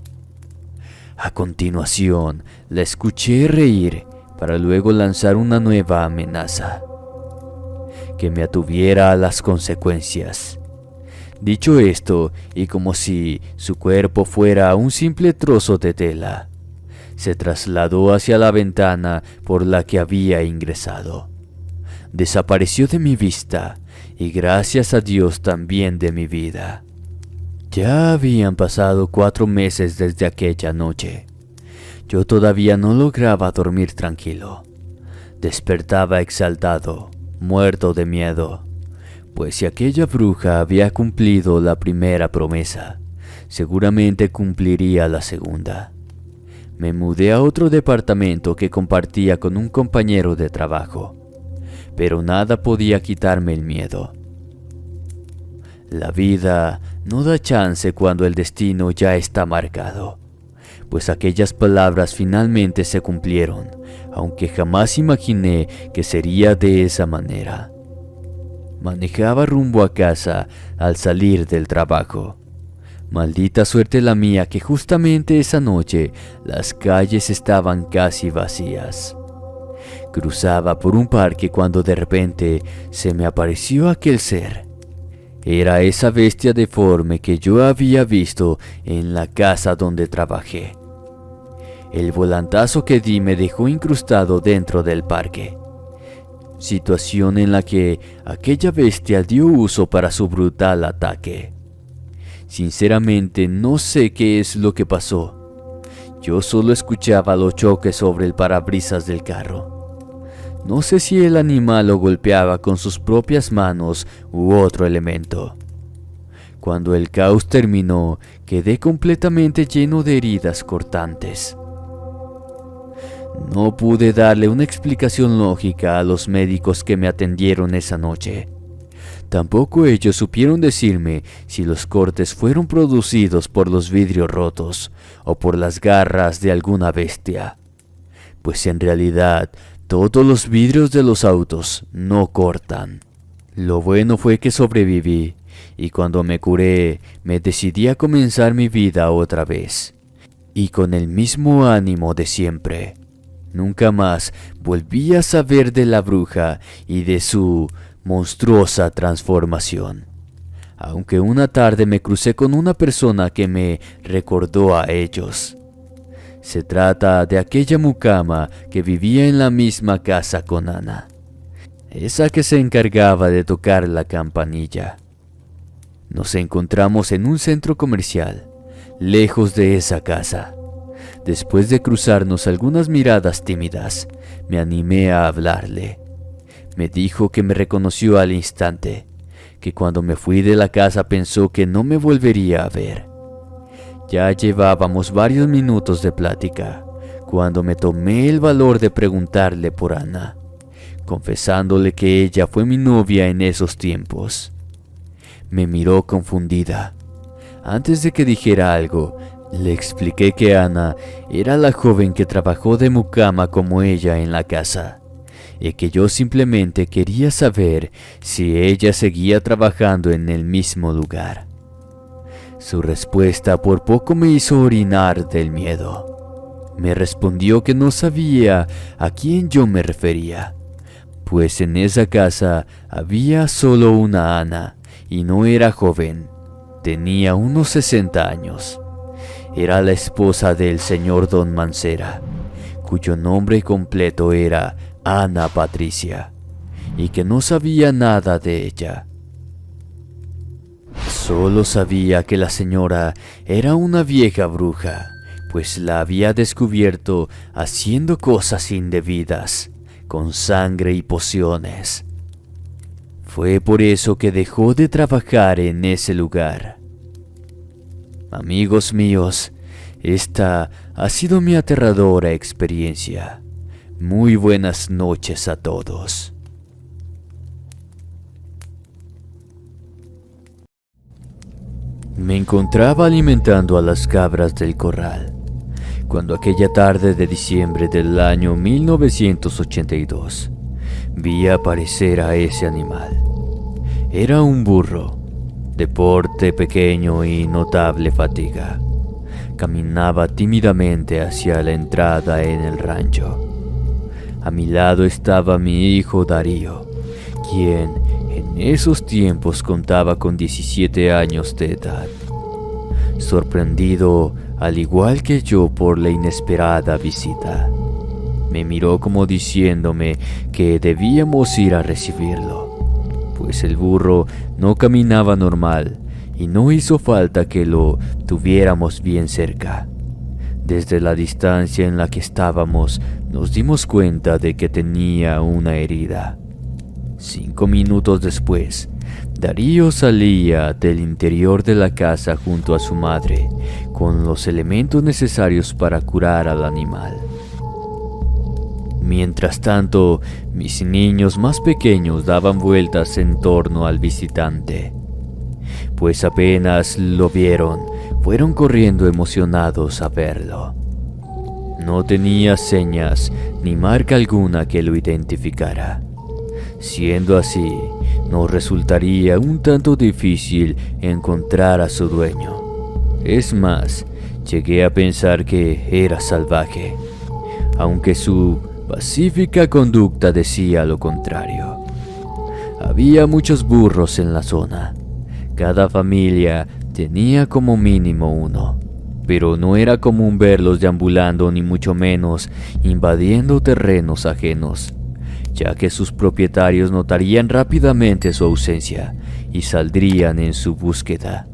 Speaker 1: A continuación, la escuché reír para luego lanzar una nueva amenaza: que me atuviera a las consecuencias. Dicho esto, y como si su cuerpo fuera un simple trozo de tela, se trasladó hacia la ventana por la que había ingresado. Desapareció de mi vista y gracias a Dios también de mi vida. Ya habían pasado 4 meses desde aquella noche. Yo todavía no lograba dormir tranquilo. Despertaba exaltado, muerto de miedo. pues si aquella bruja había cumplido la primera promesa, seguramente cumpliría la segunda. Me mudé a otro departamento que compartía con un compañero de trabajo, pero nada podía quitarme el miedo. La vida no da chance cuando el destino ya está marcado, pues aquellas palabras finalmente se cumplieron, aunque jamás imaginé que sería de esa manera. Manejaba rumbo a casa al salir del trabajo. Maldita suerte la mía que justamente esa noche las calles estaban casi vacías. Cruzaba por un parque cuando de repente se me apareció aquel ser. Era esa bestia deforme que yo había visto en la casa donde trabajé. El volantazo que di me dejó incrustado dentro del parque, situación en la que aquella bestia dio uso para su brutal ataque. Sinceramente no sé qué es lo que pasó. Yo solo escuchaba los choques sobre el parabrisas del carro. No sé si el animal lo golpeaba con sus propias manos u otro elemento. Cuando el caos terminó, quedé completamente lleno de heridas cortantes. No pude darle una explicación lógica a los médicos que me atendieron esa noche. Tampoco ellos supieron decirme si los cortes fueron producidos por los vidrios rotos o por las garras de alguna bestia, pues en realidad todos los vidrios de los autos no cortan. Lo bueno fue que sobreviví, y cuando me curé me decidí a comenzar mi vida otra vez, y con el mismo ánimo de siempre. Nunca más volví a saber de la bruja y de su monstruosa transformación, aunque una tarde me crucé con una persona que me recordó a ellos. Se trata de aquella mucama que vivía en la misma casa con Ana, esa que se encargaba de tocar la campanilla. Nos encontramos en un centro comercial, lejos de esa casa. Después de cruzarnos algunas miradas tímidas, me animé a hablarle. Me dijo que me reconoció al instante, que cuando me fui de la casa pensó que no me volvería a ver. Ya llevábamos varios minutos de plática, cuando me tomé el valor de preguntarle por Ana, confesándole que ella fue mi novia en esos tiempos. Me miró confundida. Antes de que dijera algo, le expliqué que Ana era la joven que trabajó de mucama como ella en la casa, y que yo simplemente quería saber si ella seguía trabajando en el mismo lugar. Su respuesta por poco me hizo orinar del miedo. Me respondió que no sabía a quién yo me refería, pues en esa casa había solo una Ana, y no era joven, tenía unos 60 años. Era la esposa del señor Don Mancera, cuyo nombre completo era Ana Patricia, y que no sabía nada de ella. Solo sabía que la señora era una vieja bruja, pues la había descubierto haciendo cosas indebidas, con sangre y pociones. Fue por eso que dejó de trabajar en ese lugar. Amigos míos, esta ha sido mi aterradora experiencia. Muy buenas noches a todos. Me encontraba alimentando a las cabras del corral, cuando aquella tarde de diciembre del año 1982 vi aparecer a ese animal. Era un burro, de porte pequeño y notable fatiga. Caminaba tímidamente hacia la entrada en el rancho. A mi lado estaba mi hijo Darío, quien en esos tiempos contaba con 17 años de edad. Sorprendido, al igual que yo, por la inesperada visita, me miró como diciéndome que debíamos ir a recibirlo, pues el burro no caminaba normal y no hizo falta que lo tuviéramos bien cerca. Desde la distancia en la que estábamos, nos dimos cuenta de que tenía una herida. 5 minutos después, Darío salía del interior de la casa junto a su madre con los elementos necesarios para curar al animal. Mientras tanto, mis niños más pequeños daban vueltas en torno al visitante, pues apenas lo vieron, fueron corriendo emocionados a verlo. No tenía señas ni marca alguna que lo identificara. Siendo así, nos resultaría un tanto difícil encontrar a su dueño. Es más, llegué a pensar que era salvaje, aunque su pacífica conducta decía lo contrario. Había muchos burros en la zona. Cada familia tenía como mínimo uno, pero no era común verlos deambulando ni mucho menos invadiendo terrenos ajenos, ya que sus propietarios notarían rápidamente su ausencia y saldrían en su búsqueda.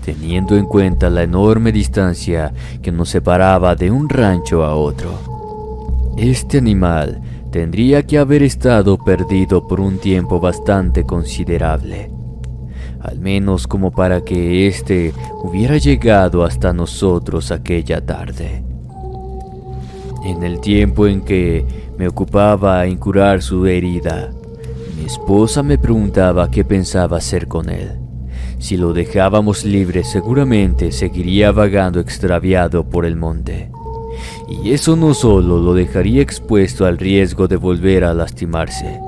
Speaker 1: Teniendo en cuenta la enorme distancia que nos separaba de un rancho a otro, este animal tendría que haber estado perdido por un tiempo bastante considerable, al menos como para que éste hubiera llegado hasta nosotros aquella tarde. En el tiempo en que me ocupaba en curar su herida, mi esposa me preguntaba qué pensaba hacer con él. Si lo dejábamos libre, seguramente seguiría vagando extraviado por el monte. Y eso no solo lo dejaría expuesto al riesgo de volver a lastimarse,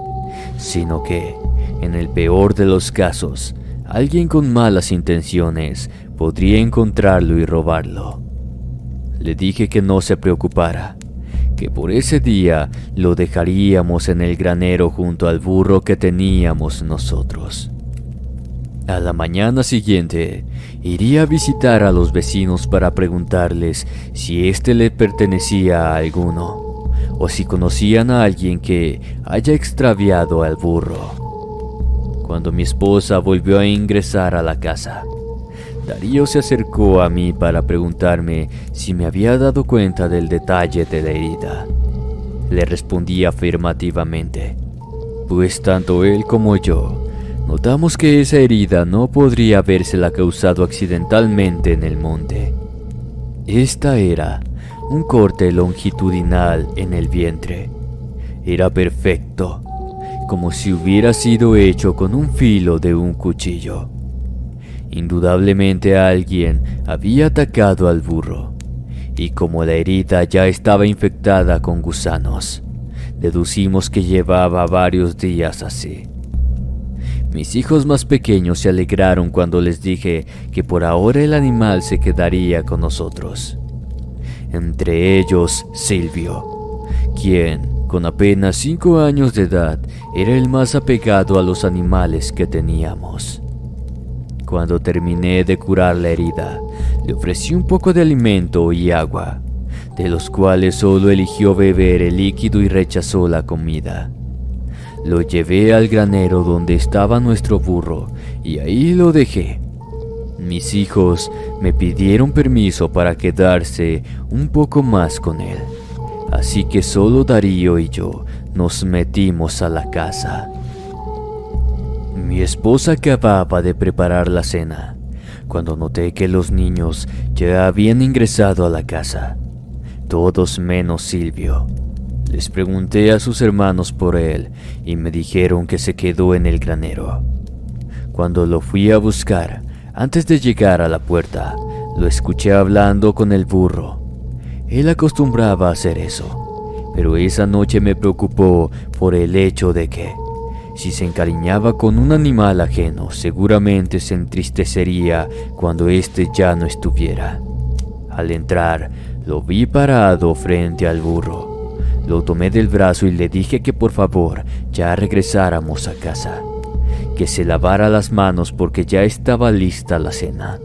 Speaker 1: sino que, en el peor de los casos, alguien con malas intenciones podría encontrarlo y robarlo. Le dije que no se preocupara, que por ese día lo dejaríamos en el granero junto al burro que teníamos nosotros. A la mañana siguiente, iría a visitar a los vecinos para preguntarles si éste le pertenecía a alguno, o si conocían a alguien que haya extraviado al burro. Cuando mi esposa volvió a ingresar a la casa, Darío se acercó a mí para preguntarme si me había dado cuenta del detalle de la herida. Le respondí afirmativamente, pues tanto él como yo notamos que esa herida no podría habérsela causado accidentalmente en el monte. Esta era un corte longitudinal en el vientre. Era perfecto, como si hubiera sido hecho con un filo de un cuchillo. Indudablemente alguien había atacado al burro, y como la herida ya estaba infectada con gusanos, deducimos que llevaba varios días así. Mis hijos más pequeños se alegraron cuando les dije que por ahora el animal se quedaría con nosotros. Entre ellos Silvio, quien, con apenas 5 años de edad, era el más apegado a los animales que teníamos. Cuando terminé de curar la herida, le ofrecí un poco de alimento y agua, de los cuales solo eligió beber el líquido y rechazó la comida. Lo llevé al granero donde estaba nuestro burro y ahí lo dejé. Mis hijos me pidieron permiso para quedarse un poco más con él, así que solo Darío y yo nos metimos a la casa. Mi esposa acababa de preparar la cena cuando noté que los niños ya habían ingresado a la casa, todos menos Silvio. Les pregunté a sus hermanos por él y me dijeron que se quedó en el granero. Cuando lo fui a buscar, antes de llegar a la puerta, lo escuché hablando con el burro. Él acostumbraba a hacer eso, pero esa noche me preocupó por el hecho de que, si se encariñaba con un animal ajeno, seguramente se entristecería cuando éste ya no estuviera. Al entrar, lo vi parado frente al burro. Lo tomé del brazo y le dije que por favor ya regresáramos a casa, que se lavara las manos porque ya estaba lista la cena.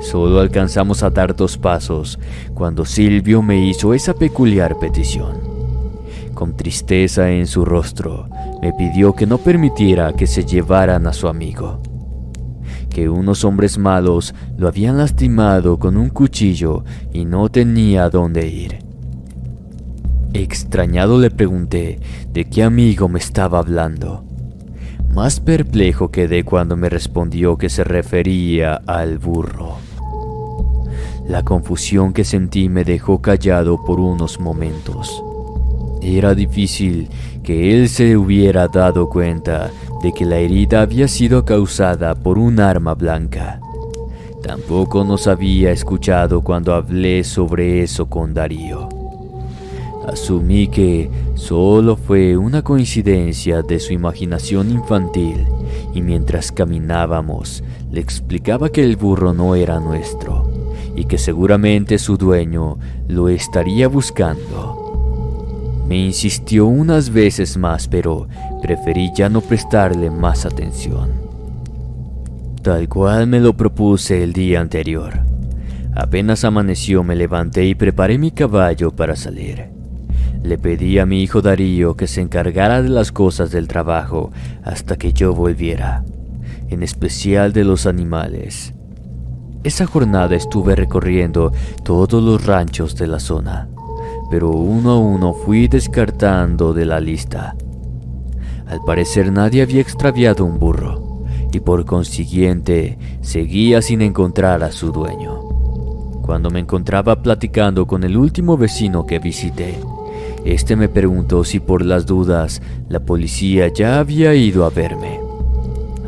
Speaker 1: Solo alcanzamos a dar 2 pasos cuando Silvio me hizo esa peculiar petición. Con tristeza en su rostro, me pidió que no permitiera que se llevaran a su amigo, que unos hombres malos lo habían lastimado con un cuchillo y no tenía a dónde ir. Extrañado le pregunté de qué amigo me estaba hablando. Más perplejo quedé cuando me respondió que se refería al burro. La confusión que sentí me dejó callado por unos momentos. Era difícil que él se hubiera dado cuenta de que la herida había sido causada por un arma blanca. Tampoco nos había escuchado cuando hablé sobre eso con Darío. Asumí que solo fue una coincidencia de su imaginación infantil, y mientras caminábamos le explicaba que el burro no era nuestro y que seguramente su dueño lo estaría buscando. Me insistió unas veces más, pero preferí ya no prestarle más atención. Tal cual me lo propuse el día anterior. Apenas amaneció me levanté y preparé mi caballo para salir. Le pedí a mi hijo Darío que se encargara de las cosas del trabajo hasta que yo volviera, en especial de los animales. Esa jornada estuve recorriendo todos los ranchos de la zona, pero uno a uno fui descartando de la lista. Al parecer nadie había extraviado un burro, y por consiguiente seguía sin encontrar a su dueño. Cuando me encontraba platicando con el último vecino que visité, este me preguntó si por las dudas la policía ya había ido a verme.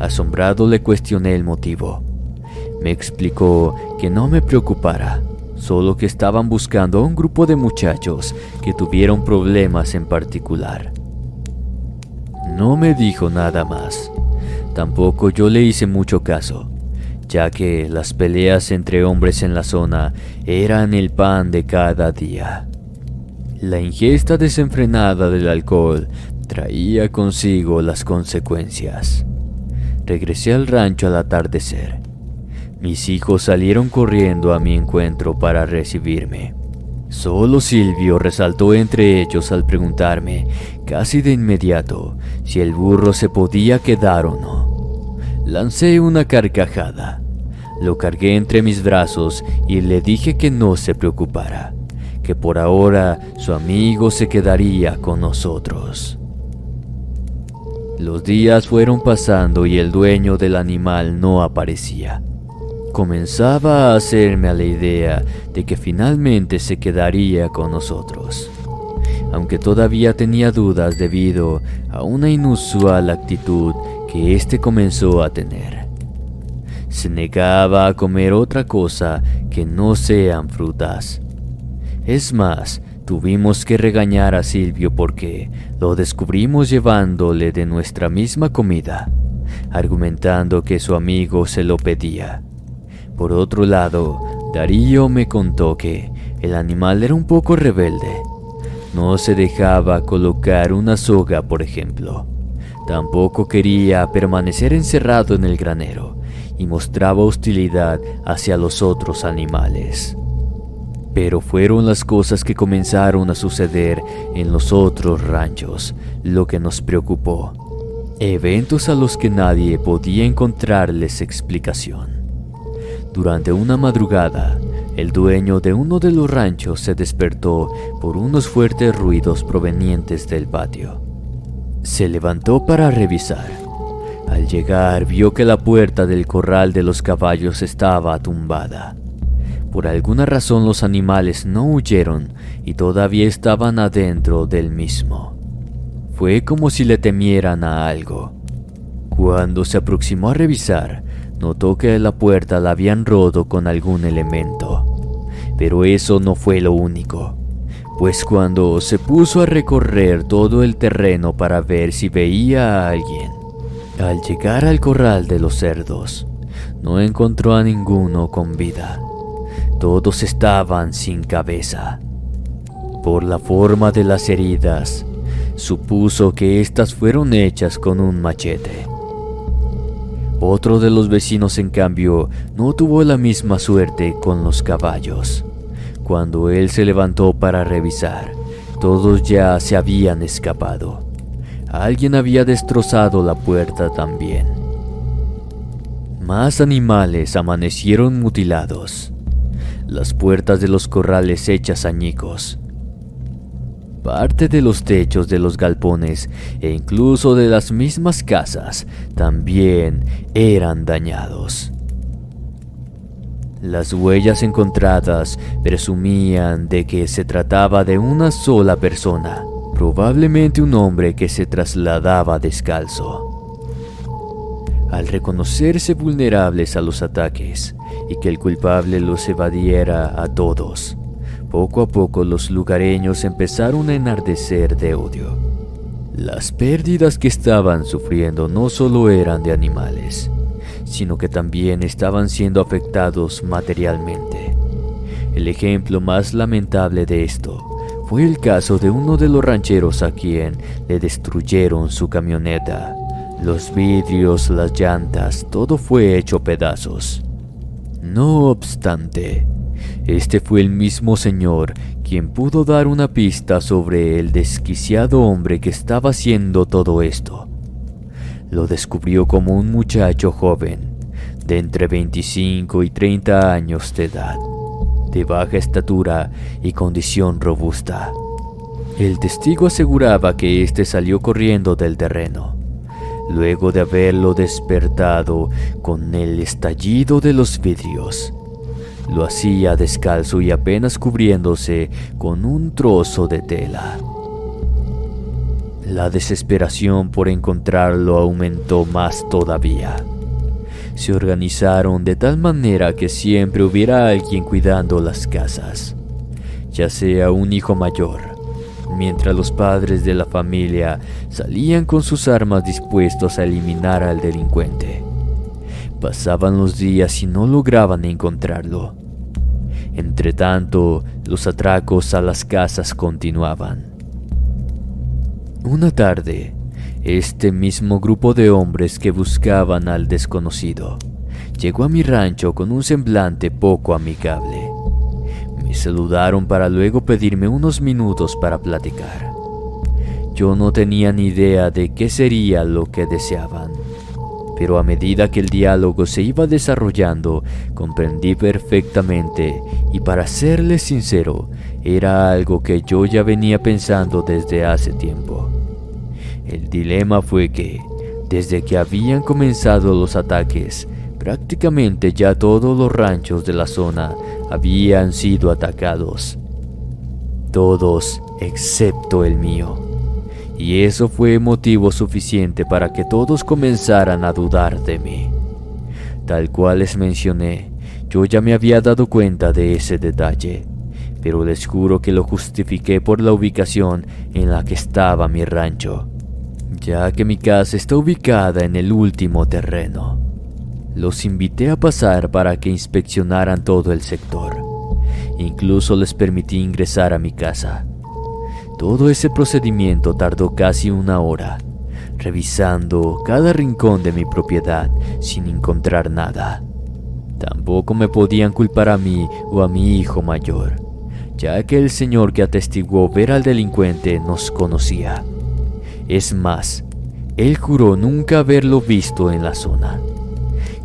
Speaker 1: Asombrado le cuestioné el motivo. Me explicó que no me preocupara, solo que estaban buscando a un grupo de muchachos que tuvieron problemas en particular. No me dijo nada más. Tampoco yo le hice mucho caso, ya que las peleas entre hombres en la zona eran el pan de cada día. La ingesta desenfrenada del alcohol traía consigo las consecuencias. Regresé al rancho al atardecer. Mis hijos salieron corriendo a mi encuentro para recibirme. Solo Silvio resaltó entre ellos al preguntarme, casi de inmediato, si el burro se podía quedar o no. Lancé una carcajada. Lo cargué entre mis brazos y le dije que no se preocupara, que por ahora su amigo se quedaría con nosotros. Los días fueron pasando y el dueño del animal no aparecía. Comenzaba a hacerme a la idea de que finalmente se quedaría con nosotros, aunque todavía tenía dudas debido a una inusual actitud que éste comenzó a tener. Se negaba a comer otra cosa que no sean frutas. Es más, tuvimos que regañar a Silvio porque lo descubrimos llevándole de nuestra misma comida, argumentando que su amigo se lo pedía. Por otro lado, Darío me contó que el animal era un poco rebelde. No se dejaba colocar una soga, por ejemplo. Tampoco quería permanecer encerrado en el granero y mostraba hostilidad hacia los otros animales. Pero fueron las cosas que comenzaron a suceder en los otros ranchos lo que nos preocupó. Eventos a los que nadie podía encontrarles explicación. Durante una madrugada, el dueño de uno de los ranchos se despertó por unos fuertes ruidos provenientes del patio. Se levantó para revisar. Al llegar, vio que la puerta del corral de los caballos estaba tumbada. Por alguna razón los animales no huyeron y todavía estaban adentro del mismo. Fue como si le temieran a algo. Cuando se aproximó a revisar, notó que la puerta la habían roto con algún elemento. Pero eso no fue lo único, pues cuando se puso a recorrer todo el terreno para ver si veía a alguien, al llegar al corral de los cerdos, no encontró a ninguno con vida. Todos estaban sin cabeza. Por la forma de las heridas, supuso que estas fueron hechas con un machete. Otro de los vecinos, en cambio, no tuvo la misma suerte con los caballos. Cuando él se levantó para revisar, todos ya se habían escapado. Alguien había destrozado la puerta también. Más animales amanecieron mutilados. Las puertas de los corrales hechas añicos. Parte de los techos de los galpones e incluso de las mismas casas también eran dañados. Las huellas encontradas presumían de que se trataba de una sola persona, probablemente un hombre que se trasladaba descalzo. Al reconocerse vulnerables a los ataques y que el culpable los evadiera a todos, poco a poco los lugareños empezaron a enardecer de odio. Las pérdidas que estaban sufriendo no solo eran de animales, sino que también estaban siendo afectados materialmente. El ejemplo más lamentable de esto fue el caso de uno de los rancheros a quien le destruyeron su camioneta. Los vidrios, las llantas, todo fue hecho pedazos. No obstante, este fue el mismo señor quien pudo dar una pista sobre el desquiciado hombre que estaba haciendo todo esto. Lo descubrió como un muchacho joven, de entre 25 y 30 años de edad, de baja estatura y condición robusta. El testigo aseguraba que éste salió corriendo del terreno, luego de haberlo despertado con el estallido de los vidrios. Lo hacía descalzo y apenas cubriéndose con un trozo de tela. La desesperación por encontrarlo aumentó más todavía. Se organizaron de tal manera que siempre hubiera alguien cuidando las casas, ya sea un hijo mayor, mientras los padres de la familia salían con sus armas dispuestos a eliminar al delincuente. Pasaban los días y no lograban encontrarlo. Entretanto, los atracos a las casas continuaban. Una tarde, este mismo grupo de hombres que buscaban al desconocido llegó a mi rancho con un semblante poco amigable. Me saludaron para luego pedirme unos minutos para platicar. Yo no tenía ni idea de qué sería lo que deseaban, pero a medida que el diálogo se iba desarrollando, comprendí perfectamente, y para serles sincero, era algo que yo ya venía pensando desde hace tiempo. El dilema fue que, desde que habían comenzado los ataques, prácticamente ya todos los ranchos de la zona habían sido atacados. Todos excepto el mío. Y eso fue motivo suficiente para que todos comenzaran a dudar de mí. Tal cual les mencioné, yo ya me había dado cuenta de ese detalle, pero les juro que lo justifiqué por la ubicación en la que estaba mi rancho, ya que mi casa está ubicada en el último terreno. Los invité a pasar para que inspeccionaran todo el sector. Incluso les permití ingresar a mi casa. Todo ese procedimiento tardó casi una hora, revisando cada rincón de mi propiedad sin encontrar nada. Tampoco me podían culpar a mí o a mi hijo mayor, ya que el señor que atestiguó ver al delincuente nos conocía. Es más, él juró nunca haberlo visto en la zona.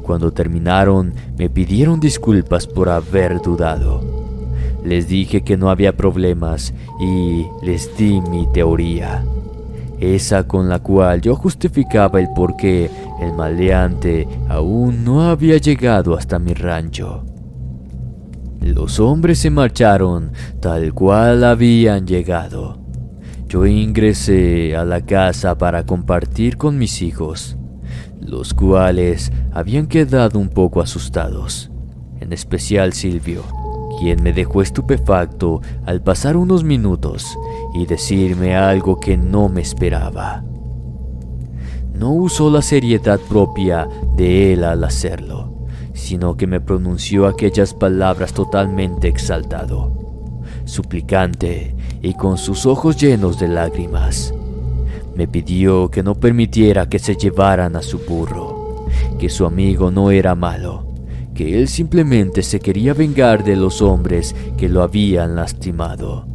Speaker 1: Cuando terminaron, me pidieron disculpas por haber dudado. Les dije que no había problemas y les di mi teoría, esa con la cual yo justificaba el por qué el maleante aún no había llegado hasta mi rancho. Los hombres se marcharon tal cual habían llegado. Yo ingresé a la casa para compartir con mis hijos, los cuales habían quedado un poco asustados, en especial Silvio, quien me dejó estupefacto al pasar unos minutos y decirme algo que no me esperaba. No usó la seriedad propia de él al hacerlo, sino que me pronunció aquellas palabras totalmente exaltado, suplicante y con sus ojos llenos de lágrimas. Me pidió que no permitiera que se llevaran a su burro, que su amigo no era malo, que él simplemente se quería vengar de los hombres que lo habían lastimado.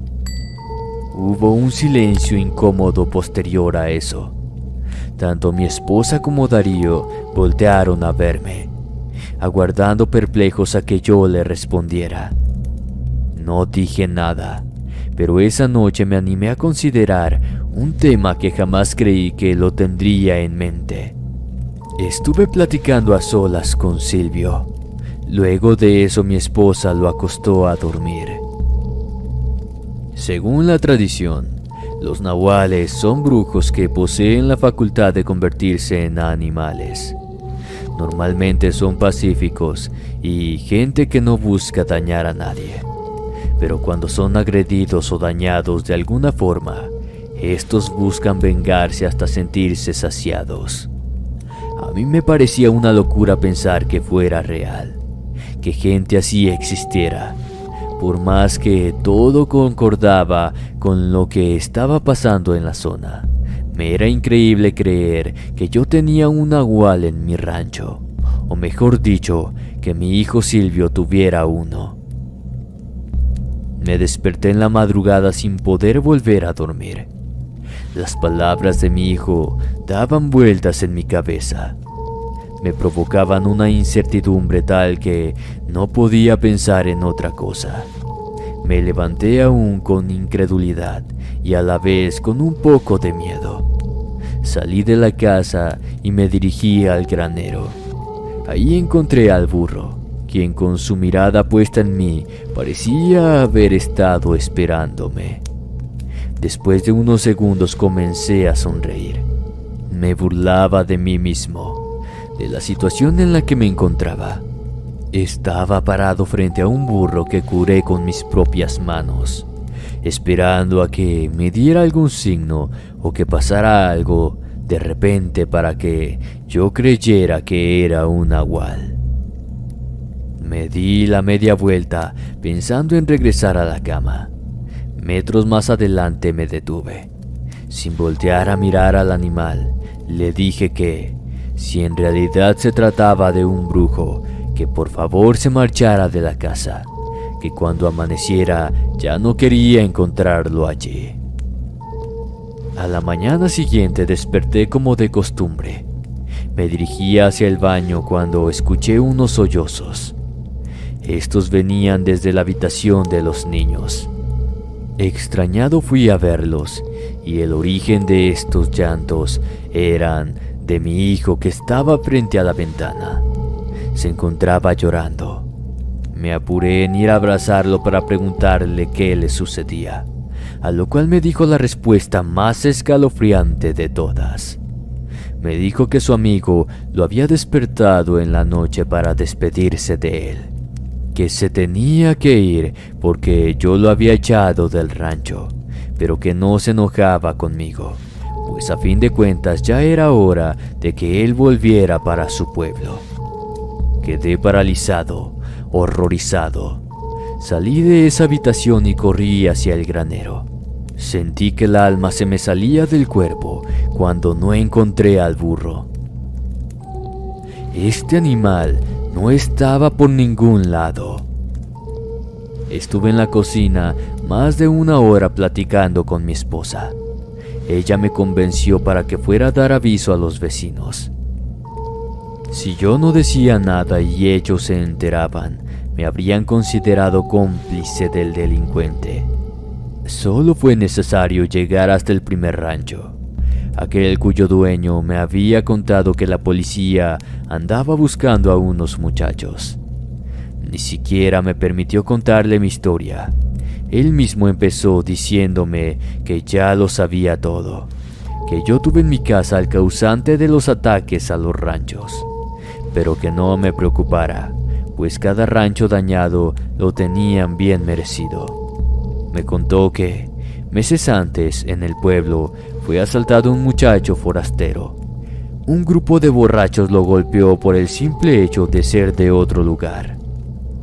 Speaker 1: Hubo un silencio incómodo posterior a eso. Tanto mi esposa como Darío voltearon a verme, aguardando perplejos a que yo le respondiera. No dije nada, pero esa noche me animé a considerar un tema que jamás creí que lo tendría en mente. Estuve platicando a solas con Silvio. Luego de eso mi esposa lo acostó a dormir. Según la tradición, los nahuales son brujos que poseen la facultad de convertirse en animales. Normalmente son pacíficos y gente que no busca dañar a nadie. Pero cuando son agredidos o dañados de alguna forma, estos buscan vengarse hasta sentirse saciados. A mí me parecía una locura pensar que fuera real, que gente así existiera. Por más que todo concordaba con lo que estaba pasando en la zona, me era increíble creer que yo tenía un nahual en mi rancho, o mejor dicho, que mi hijo Silvio tuviera uno. Me desperté en la madrugada sin poder volver a dormir. Las palabras de mi hijo daban vueltas en mi cabeza. Me provocaban una incertidumbre tal que no podía pensar en otra cosa. Me levanté aún con incredulidad y a la vez con un poco de miedo. Salí de la casa y me dirigí al granero. Ahí encontré al burro, quien con su mirada puesta en mí parecía haber estado esperándome. Después de unos segundos comencé a sonreír. Me burlaba de mí mismo, de la situación en la que me encontraba. Estaba parado frente a un burro que curé con mis propias manos, esperando a que me diera algún signo o que pasara algo de repente para que yo creyera que era un nahual. Me di la media vuelta pensando en regresar a la cama. Metros más adelante me detuve. Sin voltear a mirar al animal, le dije que, si en realidad se trataba de un brujo, que por favor se marchara de la casa, que cuando amaneciera ya no quería encontrarlo allí. A la mañana siguiente desperté como de costumbre. Me dirigí hacia el baño cuando escuché unos sollozos. Estos venían desde la habitación de los niños. Extrañado fui a verlos, y el origen de estos llantos eran de mi hijo que estaba frente a la ventana. Se encontraba llorando. Me apuré en ir a abrazarlo para preguntarle qué le sucedía, a lo cual me dijo la respuesta más escalofriante de todas. Me dijo que su amigo lo había despertado en la noche para despedirse de él, que se tenía que ir porque yo lo había echado del rancho, pero que no se enojaba conmigo, pues a fin de cuentas ya era hora de que él volviera para su pueblo. Quedé paralizado, horrorizado. Salí de esa habitación y corrí hacia el granero. Sentí que el alma se me salía del cuerpo cuando no encontré al burro. Este animal no estaba por ningún lado. Estuve en la cocina más de una hora platicando con mi esposa. Ella me convenció para que fuera a dar aviso a los vecinos. Si yo no decía nada y ellos se enteraban, me habrían considerado cómplice del delincuente. Solo fue necesario llegar hasta el primer rancho, aquel cuyo dueño me había contado que la policía andaba buscando a unos muchachos. Ni siquiera me permitió contarle mi historia. Él mismo empezó diciéndome que ya lo sabía todo, que yo tuve en mi casa al causante de los ataques a los ranchos, pero que no me preocupara, pues cada rancho dañado lo tenían bien merecido. Me contó que, meses antes, en el pueblo, fue asaltado un muchacho forastero. Un grupo de borrachos lo golpeó por el simple hecho de ser de otro lugar.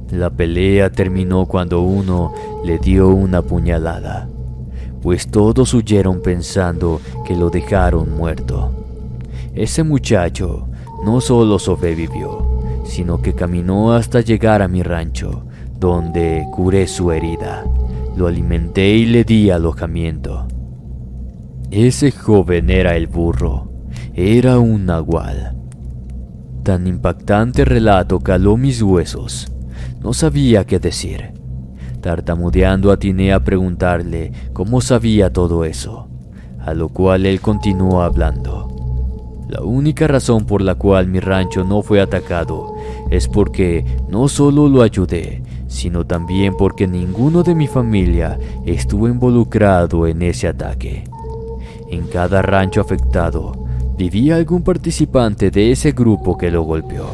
Speaker 1: La pelea terminó cuando uno le dio una puñalada, pues todos huyeron pensando que lo dejaron muerto. Ese muchacho no solo sobrevivió, sino que caminó hasta llegar a mi rancho, donde curé su herida. Lo alimenté y le di alojamiento. Ese joven era el burro, era un nahual. Tan impactante relato caló mis huesos. No sabía qué decir. Tartamudeando atiné a preguntarle cómo sabía todo eso, a lo cual él continuó hablando. La única razón por la cual mi rancho no fue atacado es porque no solo lo ayudé, sino también porque ninguno de mi familia estuvo involucrado en ese ataque. En cada rancho afectado vivía algún participante de ese grupo que lo golpeó.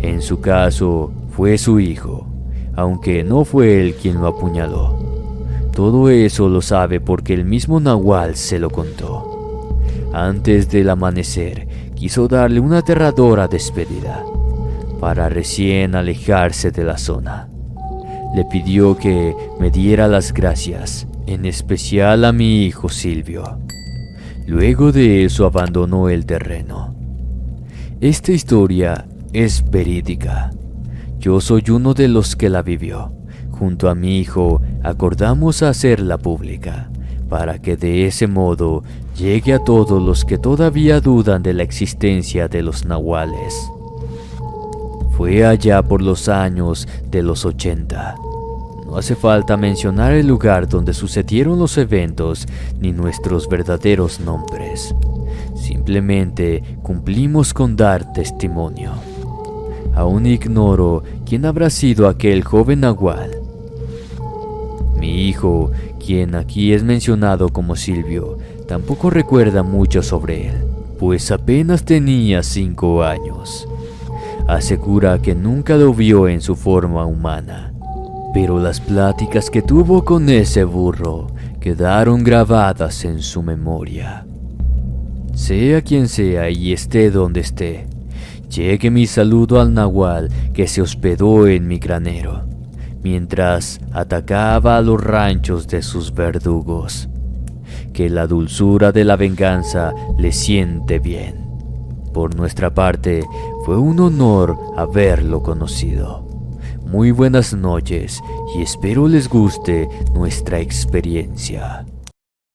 Speaker 1: En su caso fue su hijo, aunque no fue él quien lo apuñaló. Todo eso lo sabe porque el mismo Nahual se lo contó. Antes del amanecer, quiso darle una aterradora despedida, para recién alejarse de la zona. Le pidió que me diera las gracias, en especial a mi hijo Silvio. Luego de eso abandonó el terreno. Esta historia es verídica. Yo soy uno de los que la vivió. Junto a mi hijo acordamos hacerla pública, para que de ese modo llegue a todos los que todavía dudan de la existencia de los nahuales. Fue allá por los años de los 80. No hace falta mencionar el lugar donde sucedieron los eventos ni nuestros verdaderos nombres. Simplemente cumplimos con dar testimonio. Aún ignoro quién habrá sido aquel joven nahual. Mi hijo, quien aquí es mencionado como Silvio, tampoco recuerda mucho sobre él, pues apenas tenía 5 años. Asegura que nunca lo vio en su forma humana, pero las pláticas que tuvo con ese burro quedaron grabadas en su memoria. Sea quien sea y esté donde esté, llegue mi saludo al nahual que se hospedó en mi granero, mientras atacaba a los ranchos de sus verdugos. Que la dulzura de la venganza le siente bien. Por nuestra parte, fue un honor haberlo conocido. Muy buenas noches y espero les guste nuestra experiencia.